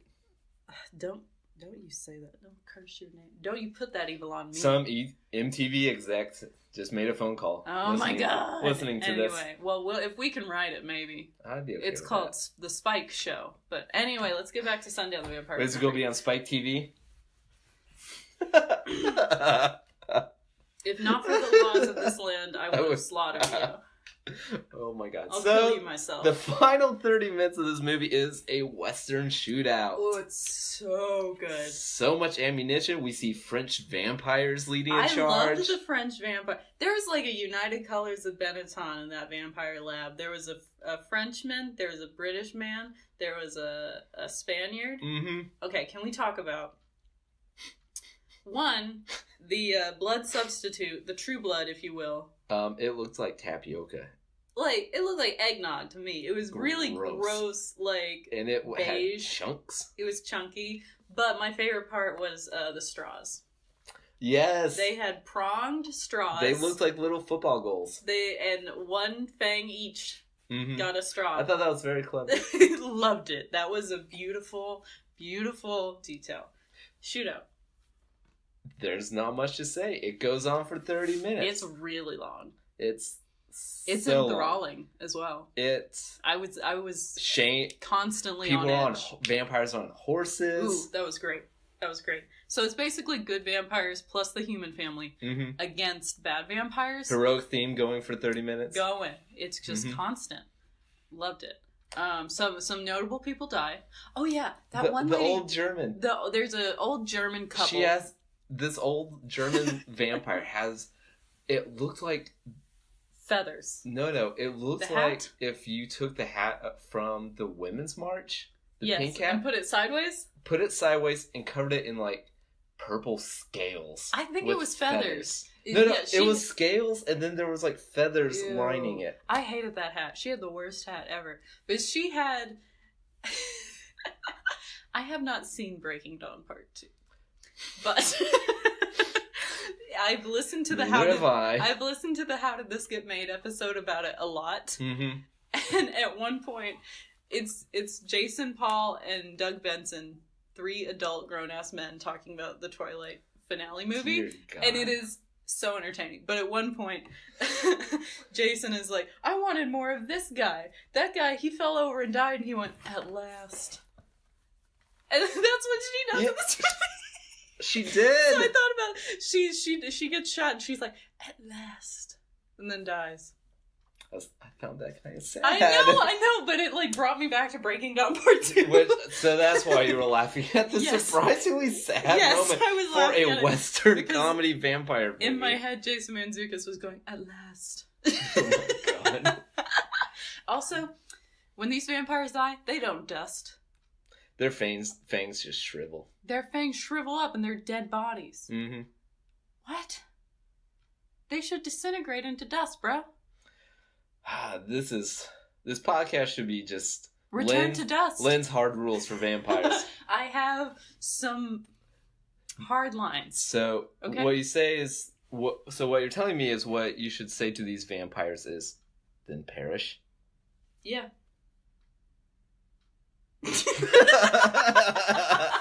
Don't you say that. Don't curse your name. Don't you put that evil on me. Some MTV execs just made a phone call. Oh my god. Listening to this. Anyway, well, if we can write it, maybe. I'd be okay It's with called that. The Spike Show. But anyway, let's get back to Sundown the Vampire. Is it going to be on Spike TV? If not for the laws of this land, I would slaughter you. Oh my god. I'll so kill you myself. the final 30 minutes of this movie is a Western shootout. Oh, it's so good. So much ammunition. We see French vampires leading a I charge. loved the French vampire. There was like a United Colors of Benetton in that vampire lab. There was a Frenchman. There was a British man. There was a Spaniard. Mm-hmm. Okay, can we talk about one, the blood substitute, the true blood, if you will. It looked like tapioca. Like, it looked like eggnog to me. It was really gross, like, and it beige. had chunks. It was chunky. But my favorite part was the straws. Yes. They had pronged straws. They looked like little football goals. And one fang each got a straw. I thought that was very clever. Loved it. That was a beautiful, beautiful detail. Shootout. There's not much to say. It goes on for 30 minutes. It's really long. It's so enthralling as well. I was Shane constantly people on edge. Vampires on horses. Ooh, that was great. So it's basically good vampires plus the human family against bad vampires. Heroic theme going for 30 minutes. It's just constant. Loved it. Some notable people die. Oh yeah, that one lady. The old German. There's an old German couple. She has this old German vampire has. It looked like feathers. No. It looks like if you took the hat from the Women's March, the pink hat, and put it sideways. Put it sideways and covered it in like purple scales. I think it was feathers. No, it was scales, and then there was like feathers lining it. I hated that hat. She had the worst hat ever. But she had. I have not seen Breaking Dawn Part 2, but I've listened to the I've listened to the How Did This Get Made episode about it a lot, and at one point, it's Jason Paul and Doug Benson, 3 adult grown-ass men talking about the Twilight finale movie, and it is so entertaining. But at one point, Jason is like, I wanted more of this guy. That guy, he fell over and died, and he went, at last. And that's what she does in this movie. She did. So I thought about it. She gets shot, and she's like, at last. And then dies. I found that kind of sad. I know, but it like brought me back to Breaking Dawn Part 2. So that's why you were laughing at the surprisingly sad moment I was for a Western comedy vampire movie. In my head, Jason Mantzoukas was going, at last. Oh my god. Also, when these vampires die, they don't dust. Their fangs just shrivel. Their fangs shrivel up and they're dead bodies. Mm-hmm. What? They should disintegrate into dust, bro. This podcast should be just Return to dust. Lynn's hard rules for vampires. I have some hard lines. So what you say is what you're telling me is what you should say to these vampires is then perish. Yeah. I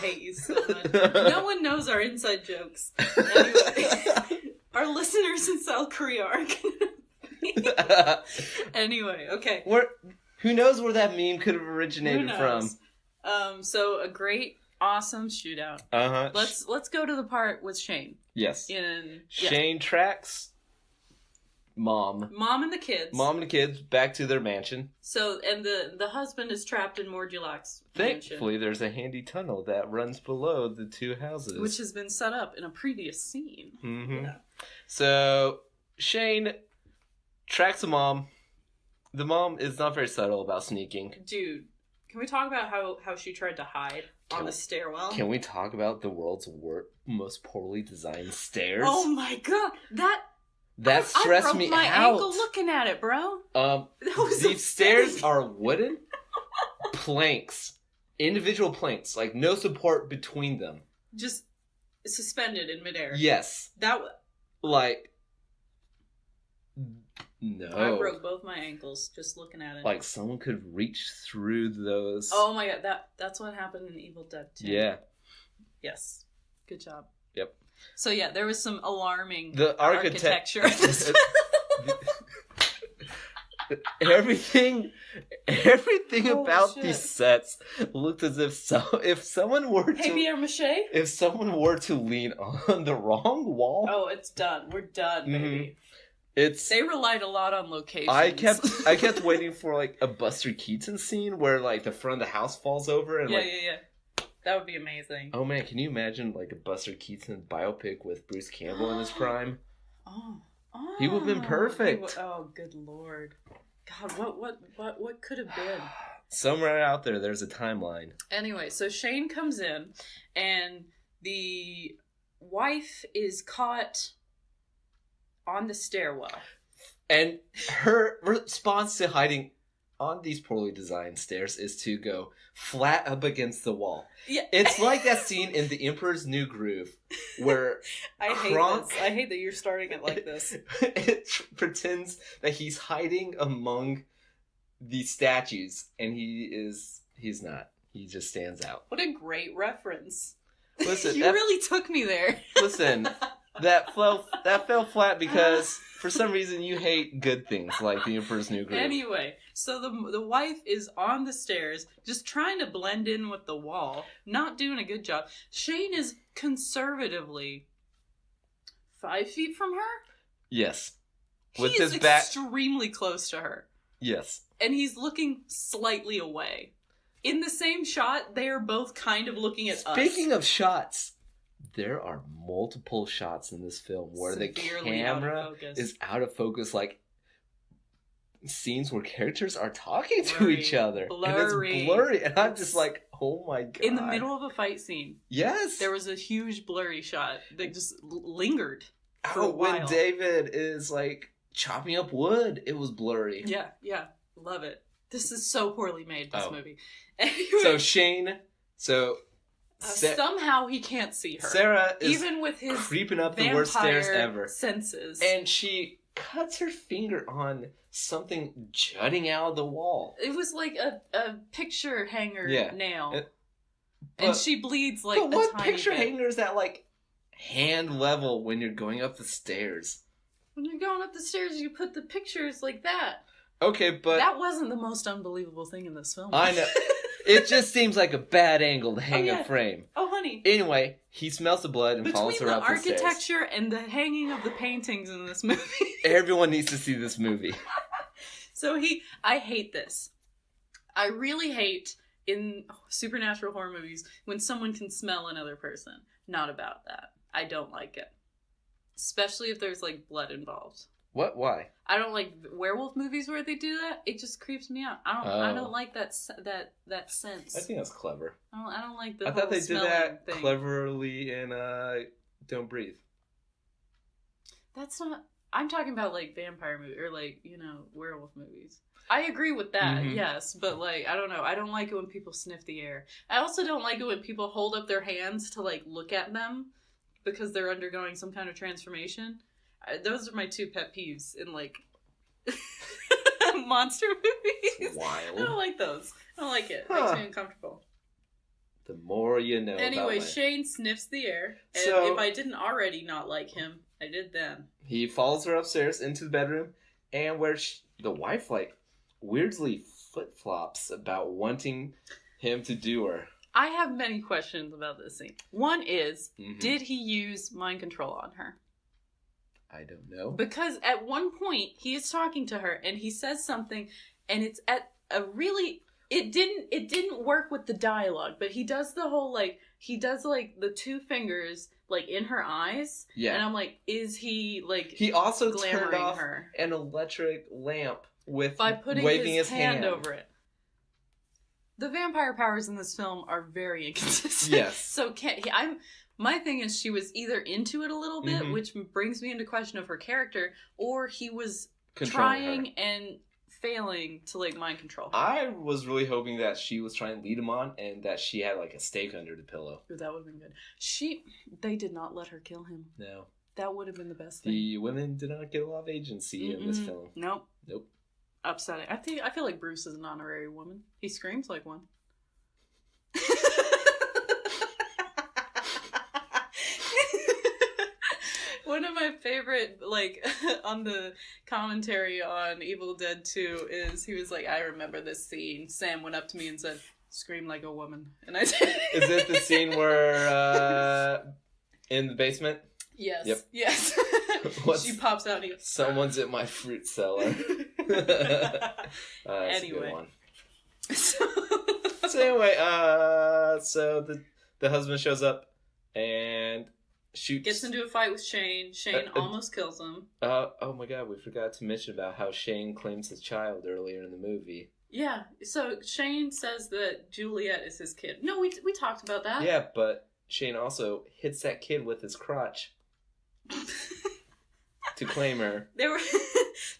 hate you so much. No one knows our inside jokes. Anyway, our listeners in South Korea are gonna... Anyway, okay. Who knows where that meme could have originated from? So a great, awesome shootout. Let's go to the part with Shane. Yes. Shane tracks Mom and the kids back to their mansion. So, and the husband is trapped in Mordulac's Thankfully, mansion. there's a handy tunnel that runs below the 2 houses. Which has been set up in a previous scene. Mm-hmm. Yeah. So, Shane tracks the mom. The mom is not very subtle about sneaking. Dude, can we talk about how she tried to hide on the stairwell? Can we talk about the world's most poorly designed stairs? Oh my god, that stressed me out. I broke my ankle looking at it, bro. These stairs are wooden planks, individual planks, like no support between them, just suspended in midair. Yes, no. I broke both my ankles just looking at it. Like someone could reach through those. Oh my god, that's what happened in Evil Dead 2. Yeah. Yes. Good job. Yep. So yeah, there was some alarming architecture. Everything about these sets looked as if someone were Papier-mâché? If someone were to lean on the wrong wall. Oh, it's done. We're done, baby. They relied a lot on locations. I kept waiting for like a Buster Keaton scene where like the front of the house falls over and yeah. That would be amazing. Oh man, can you imagine like a Buster Keaton biopic with Bruce Campbell in his prime? Oh, he would have been perfect. Oh, good lord, God, what could have been? Somewhere out there's a timeline. Anyway, so Shane comes in, and the wife is caught on the stairwell. And her response to hiding on these poorly designed stairs is to go flat up against the wall. Yeah. It's like that scene in The Emperor's New Groove where I hate that you're starting it like this. It pretends that he's hiding among the statues, and he's not. He just stands out. What a great reference. Listen, you really took me there. Listen, that fell flat because for some reason you hate good things like The Emperor's New Groove. Anyway, so the wife is on the stairs, just trying to blend in with the wall, not doing a good job. Shane is conservatively 5 feet from her. Yes, with his back extremely close to her. Yes, and he's looking slightly away. In the same shot, they are both kind of looking at us. Speaking of shots, there are multiple shots in this film where severely the camera is out of focus, like scenes where characters are talking to each other. And it's blurry. And I'm just like, oh my God. In the middle of a fight scene. Yes. There was a huge blurry shot that just lingered for a while. When David is like chopping up wood, it was blurry. Yeah. Love it. This is so poorly made, this movie. Anyway, so Shane, somehow he can't see her. Sarah is even with his creeping up the worst stairs ever. Senses. And she cuts her finger on something jutting out of the wall. It was like a picture hanger nail. And she bleeds like a tiny bit. What picture bit. hanger is that like hand level when you're going up the stairs? When you're going up the stairs, you put the pictures like that. Okay, but that wasn't the most unbelievable thing in this film. I know. It just seems like a bad angle to hang a frame. Oh, honey. Anyway, he smells the blood and follows her up the stairs. Between the architecture and the hanging of the paintings in this movie. Everyone needs to see this movie. So I hate this. I really hate in supernatural horror movies when someone can smell another person. Not about that. I don't like it. Especially if there's like blood involved. What? Why? I don't like werewolf movies where they do that. It just creeps me out. I don't like that sense. I think that's clever. I don't like the. I thought they did that thing. Cleverly in Don't Breathe. That's not. I'm talking about like vampire movies or like werewolf movies. I agree with that, yes, but like I don't know. I don't like it when people sniff the air. I also don't like it when people hold up their hands to like look at them because they're undergoing some kind of transformation. Those are my two pet peeves in like monster movies. Wild. I don't like those. I don't like it. It makes me uncomfortable. The more you know. Anyway, Shane sniffs the air, and if I didn't already not like him, I did then. He follows her upstairs into the bedroom, and where the wife like weirdly flip-flops about wanting him to do her. I have many questions about this scene. One is, did he use mind control on her? I don't know. Because at one point, he is talking to her, and he says something, and it's at a really... It didn't work with the dialogue, but he does the whole, like... He does, like, the two fingers, like, in her eyes. Yeah. And I'm like, is he, like... He also turned off an electric lamp by putting waving his hand over it. The vampire powers in this film are very inconsistent. Yes. So my thing is she was either into it a little bit, which brings me into question of her character, or he was trying and failing to like mind control. I was really hoping that she was trying to lead him on and that she had like a stake under the pillow. Ooh, that would have been good. They did not let her kill him. No. That would have been the best thing. The women did not get a lot of agency in this film. Nope. Nope. Upsetting. I feel like Bruce is an honorary woman. He screams like one. One of my favorite, like, on the commentary on Evil Dead 2 is he was like, I remember this scene. Sam went up to me and said, scream like a woman. And I did. Is it the scene where, in the basement? Yes. Yep. Yes. She pops out. And Someone's at my fruit cellar. That's Anyway. a good one. So anyway, so the husband shows up and shoots. Gets into a fight with Shane. Shane almost kills him. Oh my god, we forgot to mention about how Shane claims his child earlier in the movie. Yeah, so Shane says that Juliet is his kid. No, we talked about that. Yeah, but Shane also hits that kid with his crotch to claim her.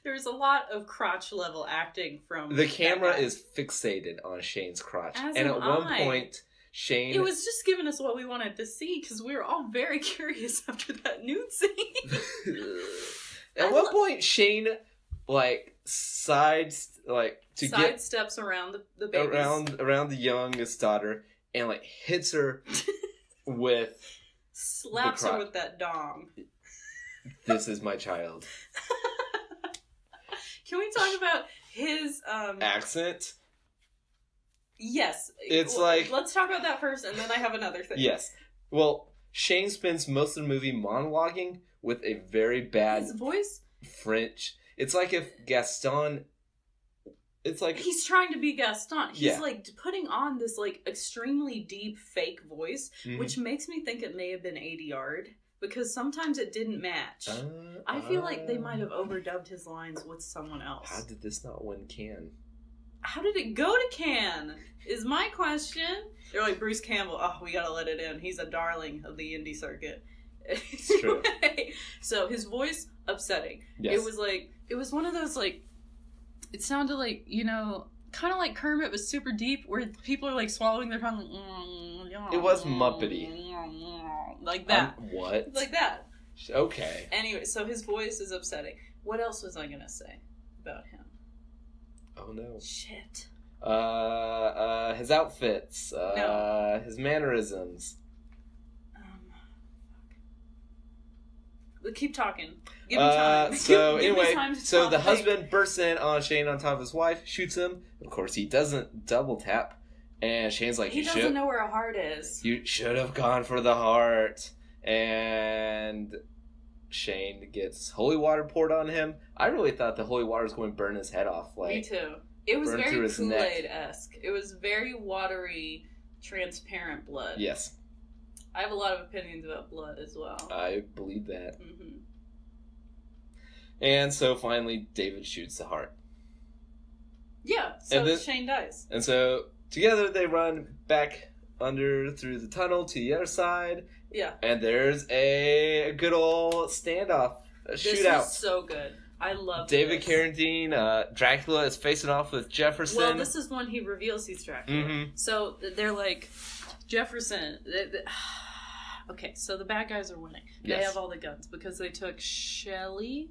There was a lot of crotch level acting from the camera is fixated on Shane's crotch, As and am at one I. point, Shane. It was just giving us what we wanted to see because we were all very curious after that nude scene. At one point, Shane sidesteps around the babies. around the youngest daughter and hits her with slaps her with that dong. This is my child. Can we talk about his accent? Yes. It's let's talk about that first and then I have another thing. Yes. Well, Shane spends most of the movie monologuing with a very bad his voice French. It's like if Gaston. It's like he's trying to be Gaston. He's Yeah. putting on this extremely deep fake voice, Mhm. which makes me think it may have been ADR'd because sometimes it didn't match. I feel like they might have overdubbed his lines with someone else. How did this not win Cannes? How did it go to Cannes? Is my question. They're like, Bruce Campbell, oh, we gotta let it in. He's a darling of the indie circuit. It's true. So his voice, upsetting. Yes. It was one of those it sounded like, kind of like Kermit but super deep where people are swallowing their tongue. It was Muppety. Like that. What? Like that. Okay. Anyway, so his voice is upsetting. What else was I gonna say about him? Oh no. Shit. His outfits. No. His mannerisms. Keep talking. Give me time. So Give me anyway, time to so talk. the husband bursts in on Shane on top of his wife, shoots him. Of course, he doesn't double tap, and Shane's like, He doesn't know where a heart is. You should have gone for the heart. And Shane gets holy water poured on him. I really thought the holy water was going to burn his head off. Me too. It was burn very through his neck. Kool-Aid-esque. It was very watery, transparent blood. Yes, I have a lot of opinions about blood as well. I believe that. Mm-hmm. And so finally, David shoots the heart. Yeah, so And then- Shane dies. And so together they run back through the tunnel to the other side. Yeah. And there's a good old standoff, a This shootout. was so good. I love David this. Carradine, Dracula is facing off with Jefferson. Well, this is when he reveals he's Dracula. Mhm. So they're like, Jefferson. Okay, so the bad guys are winning. They Yes. have all the guns because they took Sandy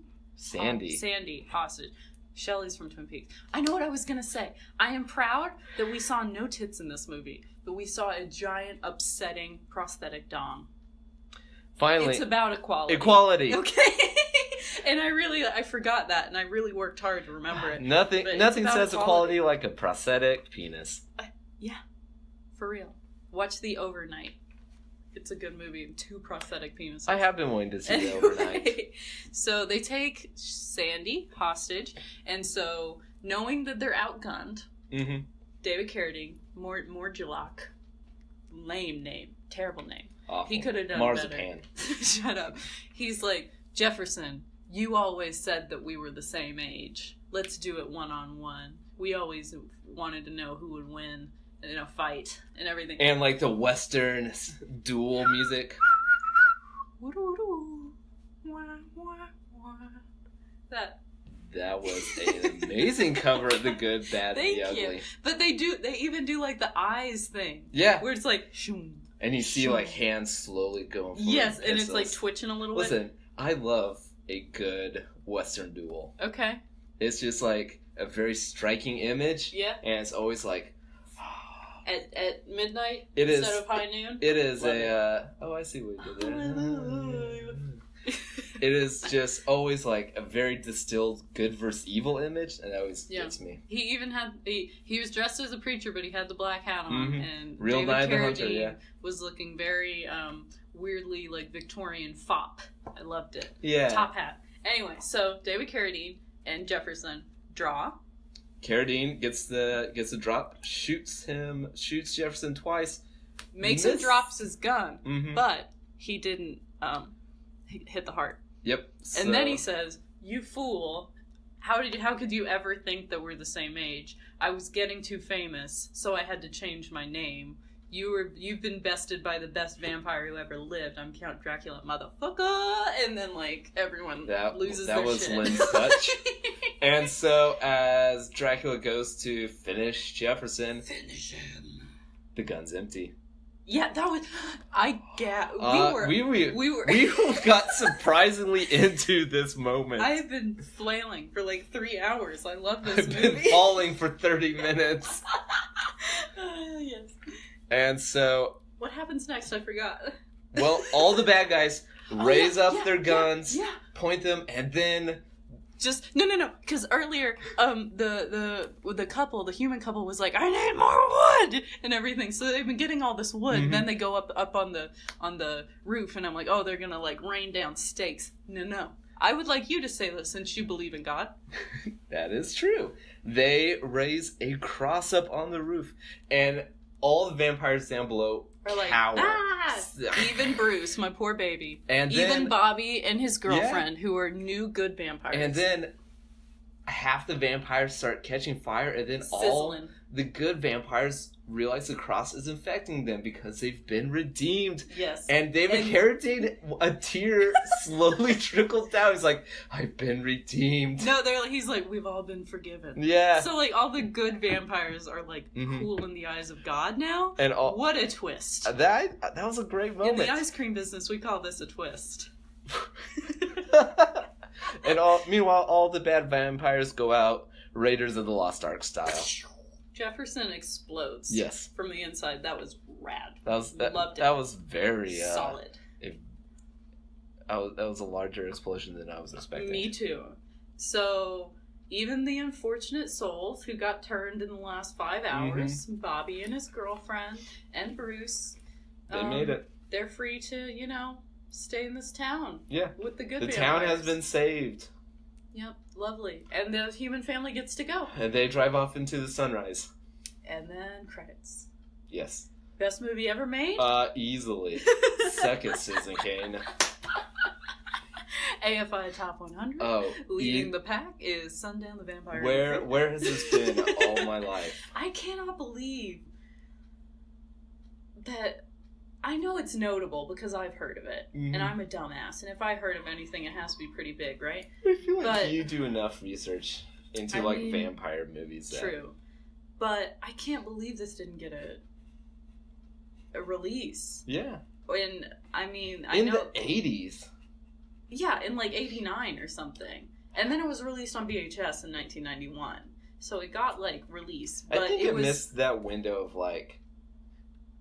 hostage. Shelley's from Twin Peaks. I know what I was going to say. I am proud that we saw no tits in this movie, but we saw a giant, upsetting prosthetic dong. Finally, It's about equality. equality. Okay. And I forgot that, and I really worked hard to remember it. Nothing But it's says about equality like a prosthetic penis. Yeah, for real. Watch The Overnight. It's a good movie. 2 prosthetic penises. I have been wanting to see it overnight. Anyway, so they take Sandy hostage, and so knowing that they're outgunned, Mm-hmm. David Carradine, Morgulok, lame name, terrible name. Awful. He could have done Marzipan. better. Shut up. He's like, Jefferson, you always said that we were the same age. Let's do it one-on-one. We always wanted to know who would win in a fight and everything. And the Western duel music. That was an amazing cover of The Good, Bad, and the Thank Ugly. you. But they even do the eyes thing. Yeah. Where it's like, shoom. And you see hands slowly going for Yes, and it's pistols. twitching a little bit. Listen, I love a good Western duel. Okay. It's just a very striking image. Yeah. And it's always At midnight It instead is- of high noon. it is Love I see what you did there. It is just always a very distilled good versus evil image, and that always gets me. He even had he was dressed as a preacher, but he had the black hat on, Mhm. and Real David Night the Carradine Hunter, yeah. was looking very weirdly like Victorian fop. I loved it. Yeah. Top hat. Anyway, so David Carradine and Jefferson draw. Carradine gets the drop, shoots Jefferson twice. Makes him drops his gun, Mm-hmm. but he didn't hit the heart. Yep. And then he says, "You fool. How could you ever think that we're the same age? I was getting too famous, so I had to change my name. You've been bested by the best vampire who ever lived. I'm Count Dracula, motherfucker." And then like everyone loses their shit. That was Lynn's touch. And so as Dracula goes to finish Jefferson, the gun's empty. Yeah, that was. We got surprisingly into this moment. I have been flailing for like 3 hours. I love this I've movie. been falling for 30 minutes. Yes. And so, what happens next? I forgot. well, all the bad guys raise up their guns, yeah. point them, and then Just no, because earlier, the human couple was like, "I need more wood" and everything. So they've been getting all this wood. Mm-hmm. Then they go up on the roof, and I'm like, "Oh, they're gonna like rain down stakes." No. I would like you to say this since you believe in God. that is true. They raise a cross up on the roof, and all the vampires down below Are like, cower. Even Bruce, my poor baby, And even then, Bobby and his girlfriend, who are new good vampires. and then half the vampires start catching fire, and then all Sizzling. the good vampires realize the cross is infecting them because they've been redeemed. Yes. And David Carradine, a tear slowly trickles down. He's like, "I've been redeemed." No, he's like, "We've all been forgiven." Yeah. So like all the good vampires are like Mhm. cool in the eyes of God now. And What a twist. that was a great moment. In the ice cream business, we call this a twist. And meanwhile, all the bad vampires go out, Raiders of the Lost Ark style. Jefferson explodes. Yes. From the inside. That was rad. Loved it. That was very solid. That was a larger explosion than I was expecting. Me too. So even the unfortunate souls who got turned in the last 5 hours, Bobby and his girlfriend and Bruce, They made it. They're free to, stay in this town. Yeah. With the good The vampires. town has been saved. Yep, lovely. And the human family gets to go. And they drive off into the sunrise. And then credits. Yes. Best movie ever made? Easily. Second Citizen Kane. AFI Top 100. Oh. Leading the pack is Sundown the Vampire. Where has this been all my life? I cannot believe that. I know it's notable because I've heard of it, and I'm a dumbass, and if I heard of anything, it has to be pretty big, right? I feel like you do enough research into I mean, vampire movies. True. But I can't believe this didn't get a release. Yeah. And, I mean, in the 80s. Yeah, in like 89 or something. And then it was released on VHS in 1991. So it got, released. But I think it missed that window of,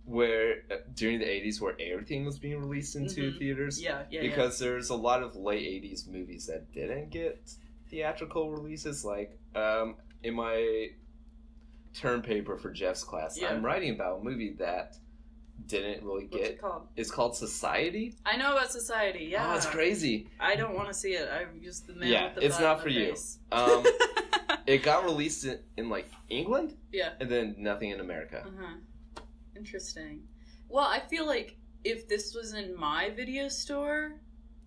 where during the 80s where everything was being released into theaters. Yeah. Because there's a lot of late 80s movies that didn't get theatrical releases. In my term paper for Jeff's class, I'm writing about a movie that didn't really get... What's it called? It's called Society. I know about Society, yeah. Oh, it's crazy. I don't want to see it. I'm just the man with the it's not for you. It got released in England? Yeah. And then nothing in America. Uh-huh. Interesting. Well, I feel like if this was in my video store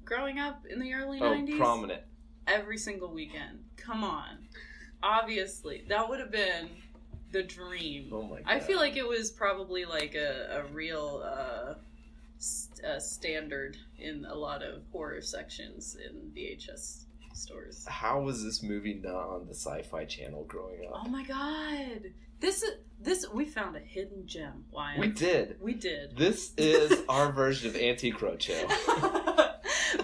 growing up in the early 90s... prominent. Every single weekend. Come on. Obviously. That would have been the dream. Oh my God. I feel like it was probably a real standard in a lot of horror sections in VHS stores. How was this movie not on the Sci-Fi Channel growing up? Oh my God. This we found a hidden gem, Wyatt. We did. This is our version of Anti-Crocho.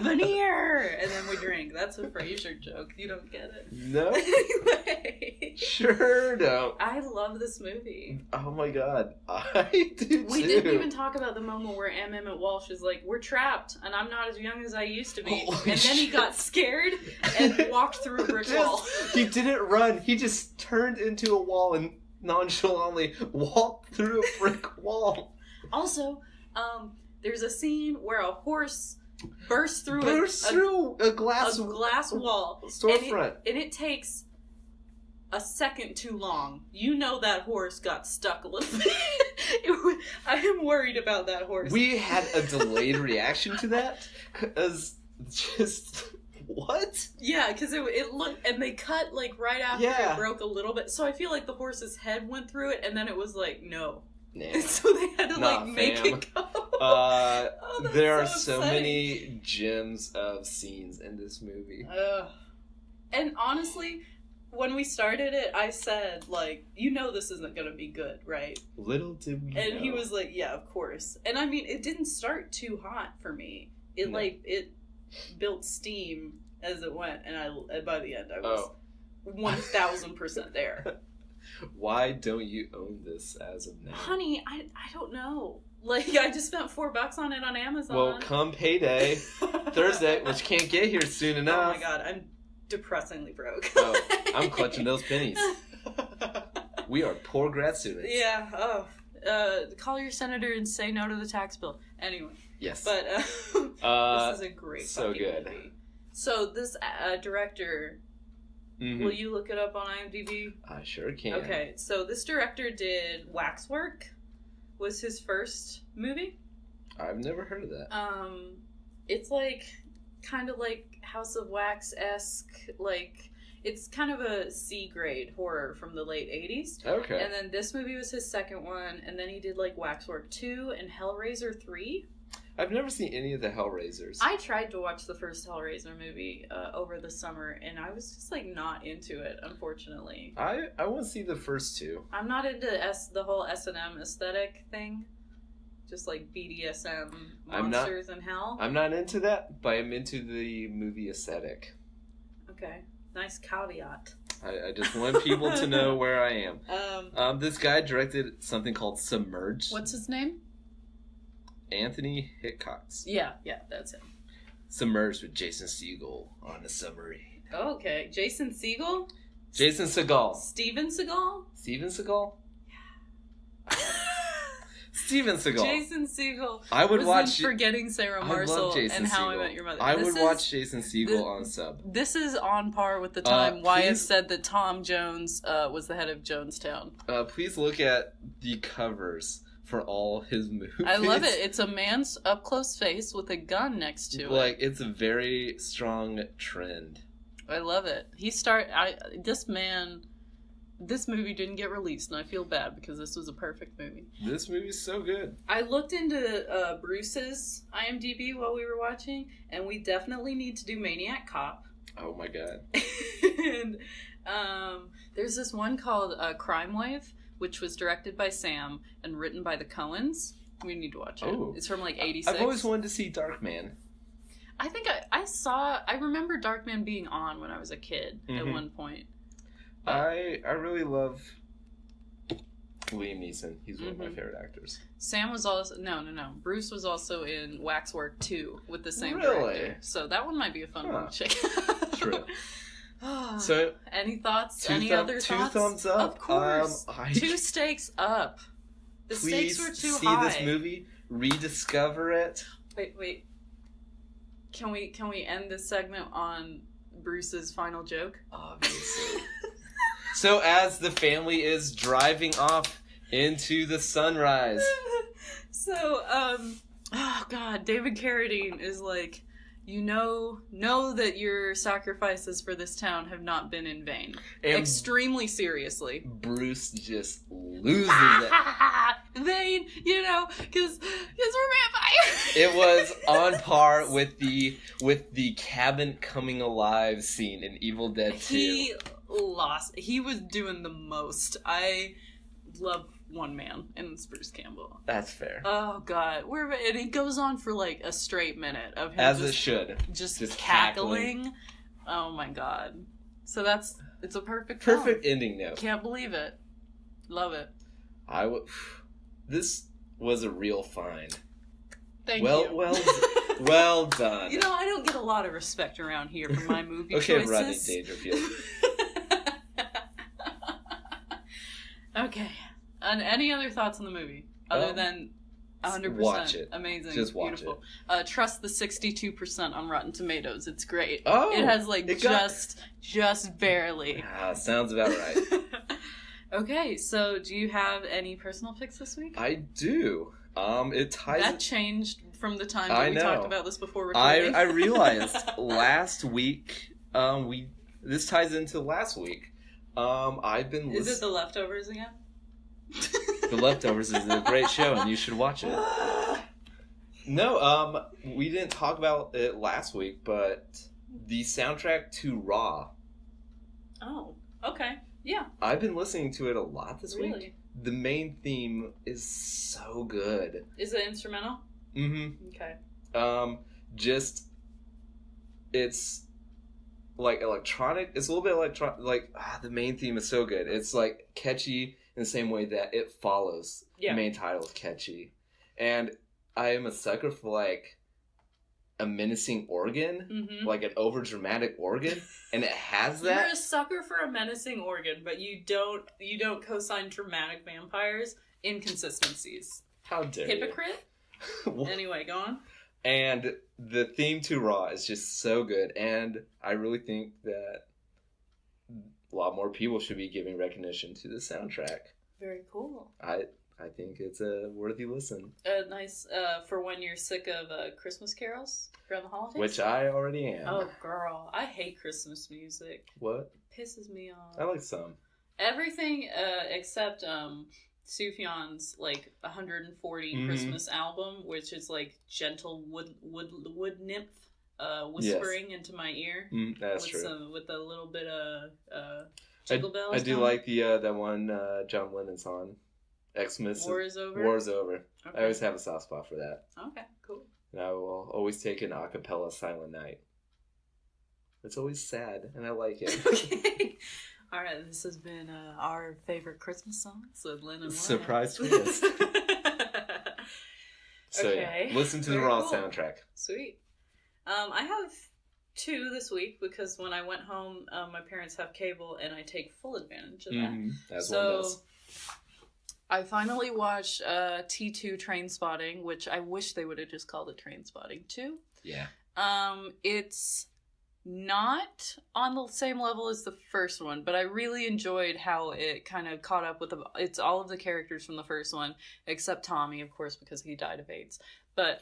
Veneer! And then we drink. That's a Frasier joke. You don't get it. No? Anyway. Sure don't. I love this movie. Oh my God. I do too. We didn't even talk about the moment where M. Emmett Walsh is like, "We're trapped, and I'm not as young as I used to be." Holy and then he got scared and walked through a brick wall. He didn't run. He just turned into a wall and nonchalantly walked through a brick wall. Also, there's a scene where a horse bursts through a glass wall storefront, and it takes a second too long. You know that horse got stuck a little bit. I am worried about that horse. We had a delayed reaction to that because just what? Yeah, because it looked, and they cut like right after it broke a little bit. So I feel like the horse's head went through it, and then it was like no. Nah. So they had to make it go. There are so many gems of scenes in this movie. And honestly, when we started it, I said, like, you know this isn't going to be good, right? Little did we know. And he was like, yeah, of course. And I mean, it didn't start too hot for me. It it built steam as it went, and by the end I was 1,000% there. Why don't you own this as of now? Honey, I don't know. Like, I just spent $4 on it on Amazon. Well, come payday, Thursday, which can't get here soon enough. Oh my god, I'm depressingly broke. I'm clutching those pennies. We are poor grad students. Yeah, call your senator and say no to the tax bill. Anyway. Yes. But this is a great fucking good movie. So this director... Mm-hmm. Will you look it up on IMDb? I sure can. Okay, so this director did Waxwork, was his first movie. I've never heard of that. It's like, kind of like House of Wax-esque, like, it's kind of a C-grade horror from the late 80s. Okay. And then this movie was his second one, and then he did, like, Waxwork 2 and Hellraiser 3. I've never seen any of the Hellraisers. I tried to watch the first Hellraiser movie over the summer, and I was just, like, not into it, unfortunately. I want to see the first two. I'm not into the whole S&M aesthetic thing. Just, like, BDSM monsters in hell. I'm not into that, but I'm into the movie aesthetic. Okay. Nice caveat. I just want people to know where I am. This guy directed something called Submerged. What's his name? Anthony Hickox. Yeah, that's him. Submerged with Jason Segel on a submarine. Okay, Jason Segel? Jason Segal. Steven Seagal? Steven Seagal? Yeah. Steven Seagal. Jason Segel. I would watch Forgetting Sarah Marshall and How I Met Your Mother. I would watch Jason Segel on sub. This is on par with the time Wyatt said that Tom Jones was the head of Jonestown. Please look at the covers for all his movies. I love it. It's a man's up close face with a gun next to it. Like, it's a very strong trend. I love it. This movie didn't get released, and I feel bad because this was a perfect movie. This movie's so good. I looked into Bruce's IMDb while we were watching, and we definitely need to do Maniac Cop. Oh my god. And there's this one called Crime Wave, which was directed by Sam and written by the Coens. We need to watch it. Oh. It's from like 86. I've always wanted to see Darkman. I think I remember Darkman being on when I was a kid at one point. I really love Liam Neeson. He's one of my favorite actors. Sam was also... No. Bruce was also in Waxwork 2 with the same Really? director. So that one might be a fun one to check out. True. So, any thoughts? Any other thoughts? 2 thumbs up. Of course. 2 stakes up. The stakes were too high. Please see this movie. Rediscover it. Wait. Can we end this segment on Bruce's final joke? Obviously. So as the family is driving off into the sunrise. So, oh god, David Carradine is like, you know that your sacrifices for this town have not been in vain. And extremely seriously. Bruce just loses it. Vain, because we're vampires. It was on par with the cabin coming alive scene in Evil Dead 2. He was doing the most. I love one man, and it's Bruce Campbell. That's fair. Oh god, and it goes on for like a straight minute of him as it should, just cackling. Oh my god! So it's a perfect ending note. Can't believe it. Love it. This was a real find. Thank you. Well done. I don't get a lot of respect around here for my movie okay, choices. Rodney Dangerfield. Okay. And any other thoughts on the movie other than 100%. Watch it. Amazing. Just watch Beautiful. Trust the 62% on Rotten Tomatoes. It's great. Oh, it has like it got- just barely. Sounds about right. Okay, so do you have any personal picks this week? I do. It ties. That changed from the time I that we know. talked about this before recording. I realized last week. This ties into last week. I've been. Is it The Leftovers again? The Leftovers is a great show, and you should watch it. No, we didn't talk about it last week, but the soundtrack to Raw. Oh, okay. Yeah. I've been listening to it a lot this Really? week. The main theme is so good. Is it instrumental? Mm-hmm. Okay. It's like electronic. It's a little bit electronic. The main theme is so good. It's like catchy in the same way that It Follows. Yeah. The main title is catchy, and I am a sucker for like a menacing organ, Mm-hmm. like an over dramatic organ, and it has You're that. a sucker for a menacing organ, but you don't co-sign dramatic vampires. Inconsistencies. How dare Hypocrite? you? Anyway, go on. And the theme to Raw is just so good, and I really think that a lot more people should be giving recognition to the soundtrack. Very cool. I think it's a worthy listen. Nice for when you're sick of Christmas carols around the holidays. Which I already am. Oh, girl. I hate Christmas music. What? It pisses me off. I like some. Everything except Sufjan's like 140 Mhm. Christmas album, which is like gentle wood nymph whispering into my ear. That's with true. With a little bit of jingle bells. I do going. like the that one John Lennon's on. Xmas. War is Over. War is Over. Okay. I always have a soft spot for that. Okay, cool. And I will always take an a cappella Silent Night. It's always sad, and I like it. Okay. All right, this has been our favorite Christmas songs with Lynn and Ryan. Surprise twist. So Okay. yeah, listen to the Very Raw cool. soundtrack. Sweet. I have 2 this week because when I went home, my parents have cable and I take full advantage of that. As So, one does. I finally watched T2 Train Spotting, which I wish they would have just called it Train Spotting 2. Yeah. It's not on the same level as the first one, but I really enjoyed how it kind of caught up with it's all of the characters from the first one, except Tommy, of course, because he died of AIDS. But,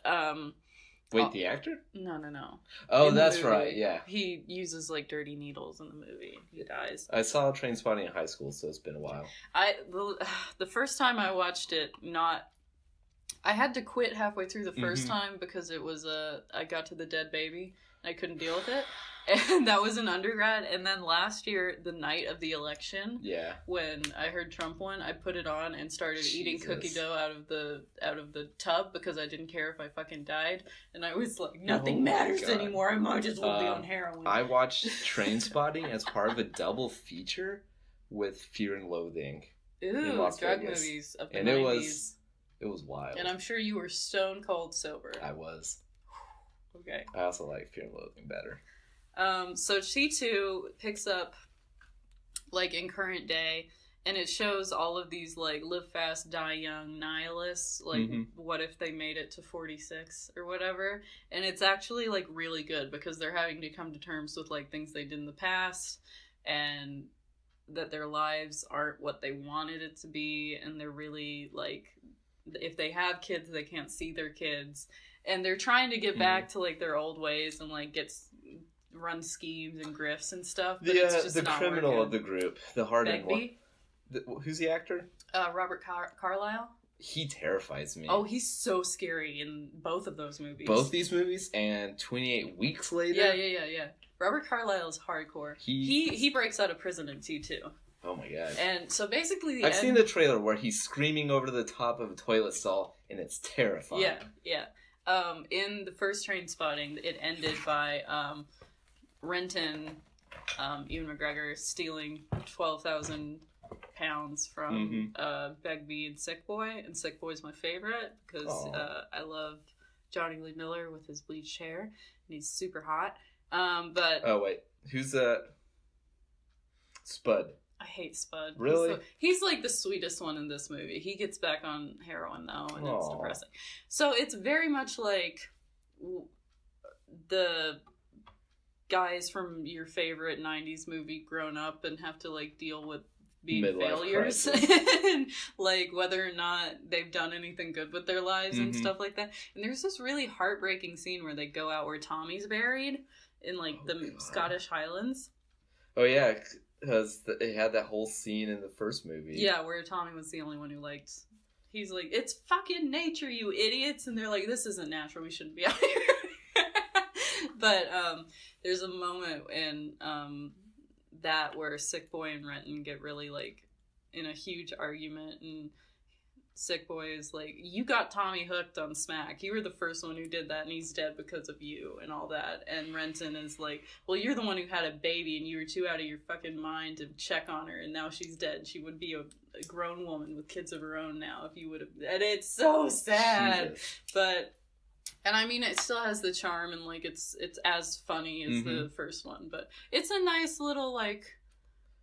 Wait, the actor? No. Oh, In the that's movie, right, yeah. He uses, like, dirty needles in the movie. He dies. I saw Train Spotting in high school, so it's been a while. The first time I watched it, I had to quit halfway through the first Mhm. time because it was I got to the dead baby and I couldn't deal with it. And that was in undergrad. And then last year, the night of the election, Yeah. when I heard Trump won, I put it on and started eating Jesus. cookie dough out of the tub because I didn't care if I fucking died. And I was like, nothing Oh my matters God. anymore. I might as well be on heroin. I watched Train Spotting as part of a double feature with Fear and Loathing. Ooh, Las drug Vegas. movies of the And 90s. it was wild. And I'm sure you were stone cold sober. I was. Okay. I also like Fear and Loathing better. So T2 picks up, like, in current day, and it shows all of these, like, live fast, die young nihilists. Like, Mhm. what if they made it to 46 or whatever? And it's actually, like, really good because they're having to come to terms with, like, things they did in the past and that their lives aren't what they wanted it to be, and they're really, like, if they have kids, they can't see their kids. And they're trying to get back to, like, their old ways and, like, run schemes and grifts and stuff, but it's just The not criminal working. of the group, the hardened one. Begbie? Who's the actor? Robert Carlyle. He terrifies me. Oh, he's so scary in both of those movies. Both these movies and 28 Weeks Later. Yeah. Robert Carlyle is hardcore. He- He breaks out of prison in T2. Oh my god. And so basically I've seen the trailer where he's screaming over the top of a toilet stall, and it's terrifying. Yeah. In the first Train Spotting, it ended by Renton, Ewan McGregor, stealing 12,000 pounds from Begbie and Sick Boy, and Sick Boy's my favorite because I love Johnny Lee Miller with his bleached hair, and he's super hot. But Oh wait, who's Spud? I hate Spud. Really? He's like the sweetest one in this movie. He gets back on heroin though, and it's Aw. depressing. So it's very much like the guys from your favorite 90s movie grown up and have to like deal with being Midlife failures and like whether or not they've done anything good with their lives and stuff like that. And there's this really heartbreaking scene where they go out where Tommy's buried in like the Scottish Highlands. Oh yeah, because they had that whole scene in the first movie. Yeah, where Tommy was the only one who liked. He's like, "It's fucking nature, you idiots," and they're like, "This isn't natural. We shouldn't be out here." But there's a moment in that where Sick Boy and Renton get really like in a huge argument, and Sick Boy is like, "You got Tommy hooked on smack. You were the first one who did that, and he's dead because of you," and all that. And Renton is like, "Well, you're the one who had a baby, and you were too out of your fucking mind to check on her, and now she's dead. She would be a grown woman with kids of her own now if you would have." And it's so sad, Jesus. but. And I mean, it still has the charm, and like it's as funny as the first one, but it's a nice little like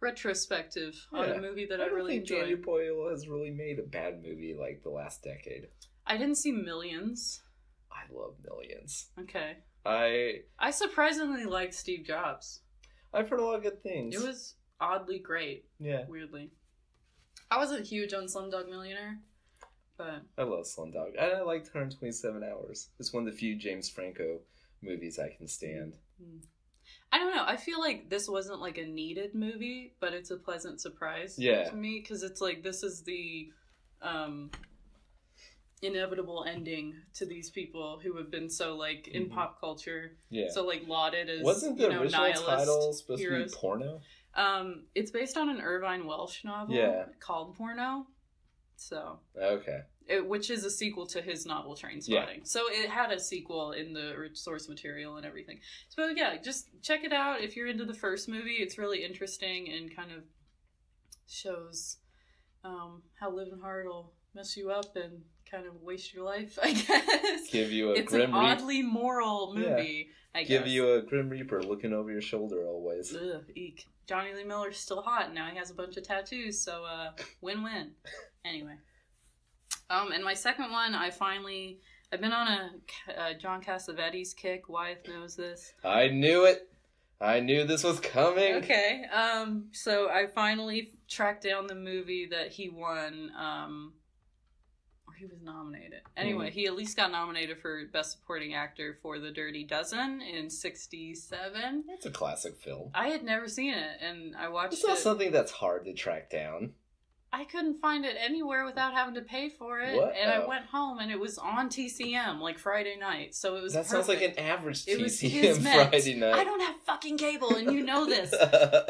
retrospective on a movie that I really enjoy. enjoyed. Danny Boyle has really made a bad movie like the last decade. I didn't see Millions. I love Millions. Okay. I surprisingly liked Steve Jobs. I've heard a lot of good things. It was oddly great. Yeah. Weirdly. I wasn't huge on Slumdog Millionaire, but I love Slumdog. I liked 127 Hours. It's one of the few James Franco movies I can stand. I don't know. I feel like this wasn't like a needed movie, but it's a pleasant surprise to me, because it's like this is the inevitable ending to these people who have been so like in pop culture, so like lauded as wasn't the original nihilist title supposed heroes. to be Porno? It's based on an Irvine Welsh novel called Porno. So okay. Which is a sequel to his novel Trainspotting. Yeah. So it had a sequel in the source material and everything. So yeah, just check it out if you're into the first movie. It's really interesting and kind of shows how living hard will mess you up and kind of waste your life, I guess. Give you a it's an oddly moral movie, I guess. Give you a Grim Reaper looking over your shoulder always. Ugh, eek. Johnny Lee Miller's still hot, and now he has a bunch of tattoos, so win-win. Anyway. And my second one, I've been on a John Cassavetes kick. Wyeth knows this. I knew it. I knew this was coming. Okay. So I finally tracked down the movie that he won, or he was nominated. Anyway, he at least got nominated for Best Supporting Actor for The Dirty Dozen in '67. It's a classic film. I had never seen it, and I watched it. It's not something that's hard to track down. I couldn't find it anywhere without having to pay for it. What? And I went home and it was on TCM like Friday night. So it was That perfect. sounds like an average It was TCM Friday night. I don't have fucking cable and you know this.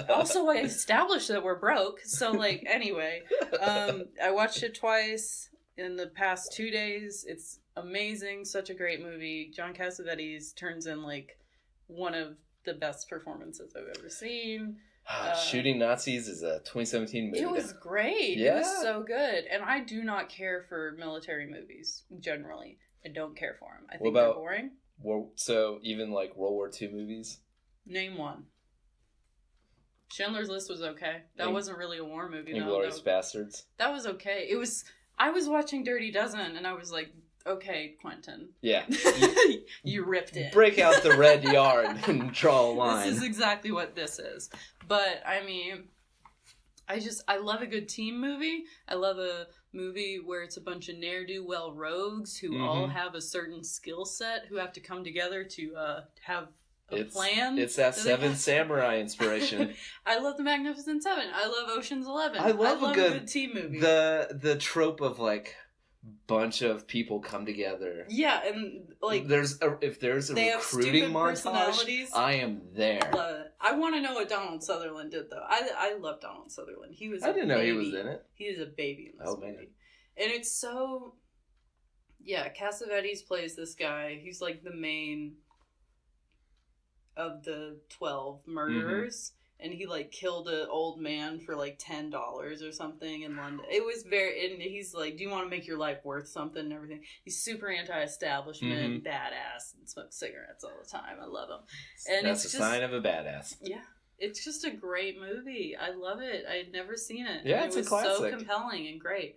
Also, I established that we're broke. So like, anyway, I watched it twice in the past 2 days. It's amazing. Such a great movie. John Cassavetes turns in like one of the best performances I've ever seen. Shooting Nazis is a 2017 movie. It was great. Yeah. It was so good. And I do not care for military movies, generally. I don't care for them. I think they're boring. So even like World War II movies? Name one. Schindler's List was okay. That wasn't really a war movie, though. Inglourious Bastards? That was okay. I was watching Dirty Dozen, and I was like, okay, Quentin. Yeah. You ripped it. Break out the red yard and draw a line. This is exactly what this is. But, I mean, I love a good team movie. I love a movie where it's a bunch of ne'er-do-well rogues who all have a certain skill set, who have to come together to have a plan. It's that Seven Samurai inspiration. I love The Magnificent Seven. I love Ocean's 11. I love a good team movie. The trope of like bunch of people come together. Yeah, and like if there's a recruiting montage, I am there. I want to know what Donald Sutherland did though. I love Donald Sutherland. I didn't know he was in it. He is a baby in this movie. Man. And it's so Cassavetes plays this guy. He's like the main of the 12 murderers. And he like killed an old man for like $10 or something in London. It was and he's like, do you want to make your life worth something and everything? He's super badass, and smokes cigarettes all the time. I love him. And that's a sign of a badass. Yeah. It's just a great movie. I love it. I had never seen it. Yeah, And it's it a was classic. so compelling and great.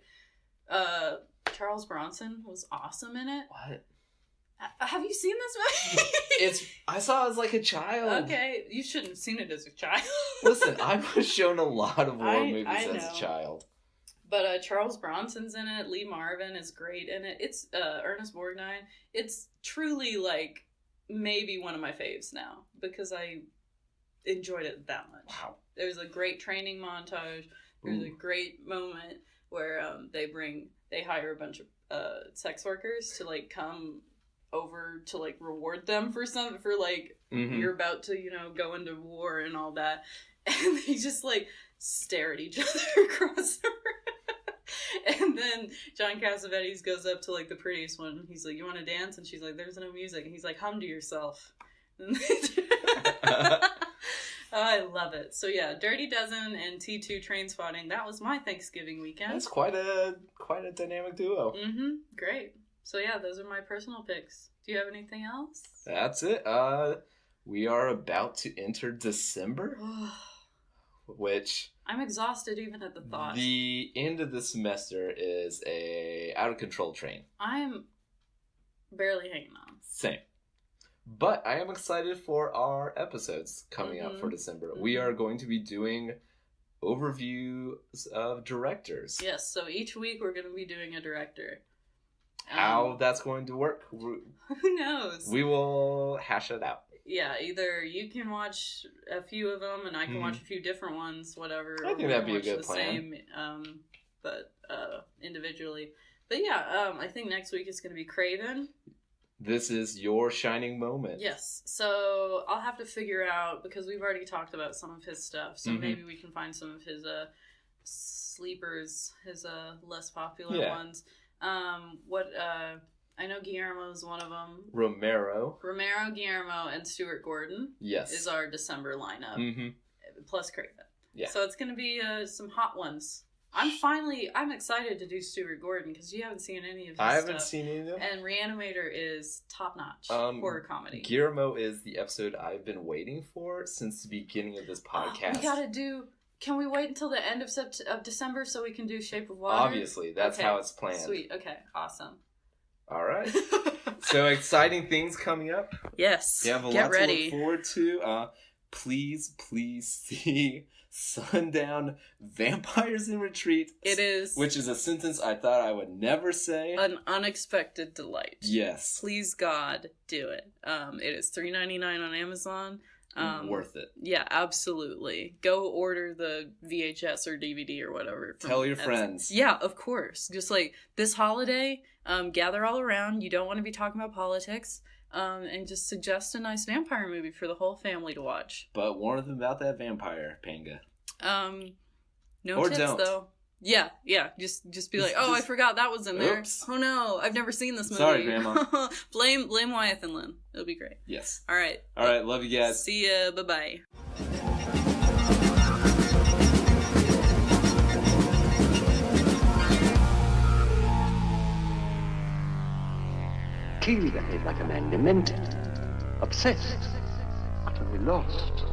Charles Bronson was awesome in it. What? Have you seen this movie? I saw it as like a child. Okay, you shouldn't have seen it as a child. Listen, I was shown a lot of war movies I as a know. child. But Charles Bronson's in it. Lee Marvin is great in it. It's Ernest Borgnine. It's truly like maybe one of my faves now because I enjoyed it that much. Wow. There's a great training montage. There's a great moment where they hire a bunch of sex workers to like come over to like reward them for like you're about to go into war and all that, and they just like stare at each other across the room. And then John Cassavetes goes up to like the prettiest one. He's like, "You want to dance?" And she's like, "There's no music." And he's like, "Hum to yourself." Oh, I love it. So yeah, Dirty Dozen and T2 Train Spotting. That was my Thanksgiving weekend. That's quite a dynamic duo. Great. So yeah, those are my personal picks. Do you have anything else? That's it. We are about to enter December, which I'm exhausted even at the thought. the end of the semester is a out of control train. I'm barely hanging on. Same. But I am excited for our episodes coming up for December. We are going to be doing overviews of directors. Yes, so each week we're going to be doing a director. How that's going to work, Who knows? we will hash it out. Yeah, either you can watch a few of them and I can watch a few different ones, whatever. I think that'd be a good plan. But individually. But yeah, I think next week it's going to be Craven. This is your shining moment. Yes, so I'll have to figure out, because we've already talked about some of his stuff, so maybe we can find some of his sleepers, his less popular ones. I know Guillermo's one of them. Romero, Guillermo, and Stuart Gordon. Yes. Is our December lineup. Plus Craven. Yeah. So it's going to be some hot ones. I'm excited to do Stuart Gordon because you haven't seen any of his stuff. I haven't seen any of them. And Reanimator is top notch horror comedy. Guillermo is the episode I've been waiting for since the beginning of this podcast. We gotta do. Can we wait until the end of December so we can do Shape of Water? Obviously, that's how it's planned. Sweet. Okay. Awesome. All right. So exciting things coming up. Yes. You have a Get lot ready. to look forward to. Please see Sundown, Vampires in Retreat. It is. Which is a sentence I thought I would never say. An unexpected delight. Yes. Please God, do it. It is $3.99 on Amazon. Worth it. Yeah, absolutely. Go order the VHS or DVD or whatever. Tell your friends. Yeah, of course. Just like this holiday, gather all around. You don't want to be talking about politics. And just suggest a nice vampire movie for the whole family to watch. But warn them about that vampire, Panga. No or tips don't. Though. Yeah. Just be like, I forgot that was in there. Oops. Oh no, I've never seen this movie. Sorry, Grandma. blame Wyeth and Lynn. It'll be great. Yes. All right. Love you guys. See ya. Bye-bye. Clearly behaved like a man demented, obsessed, utterly lost.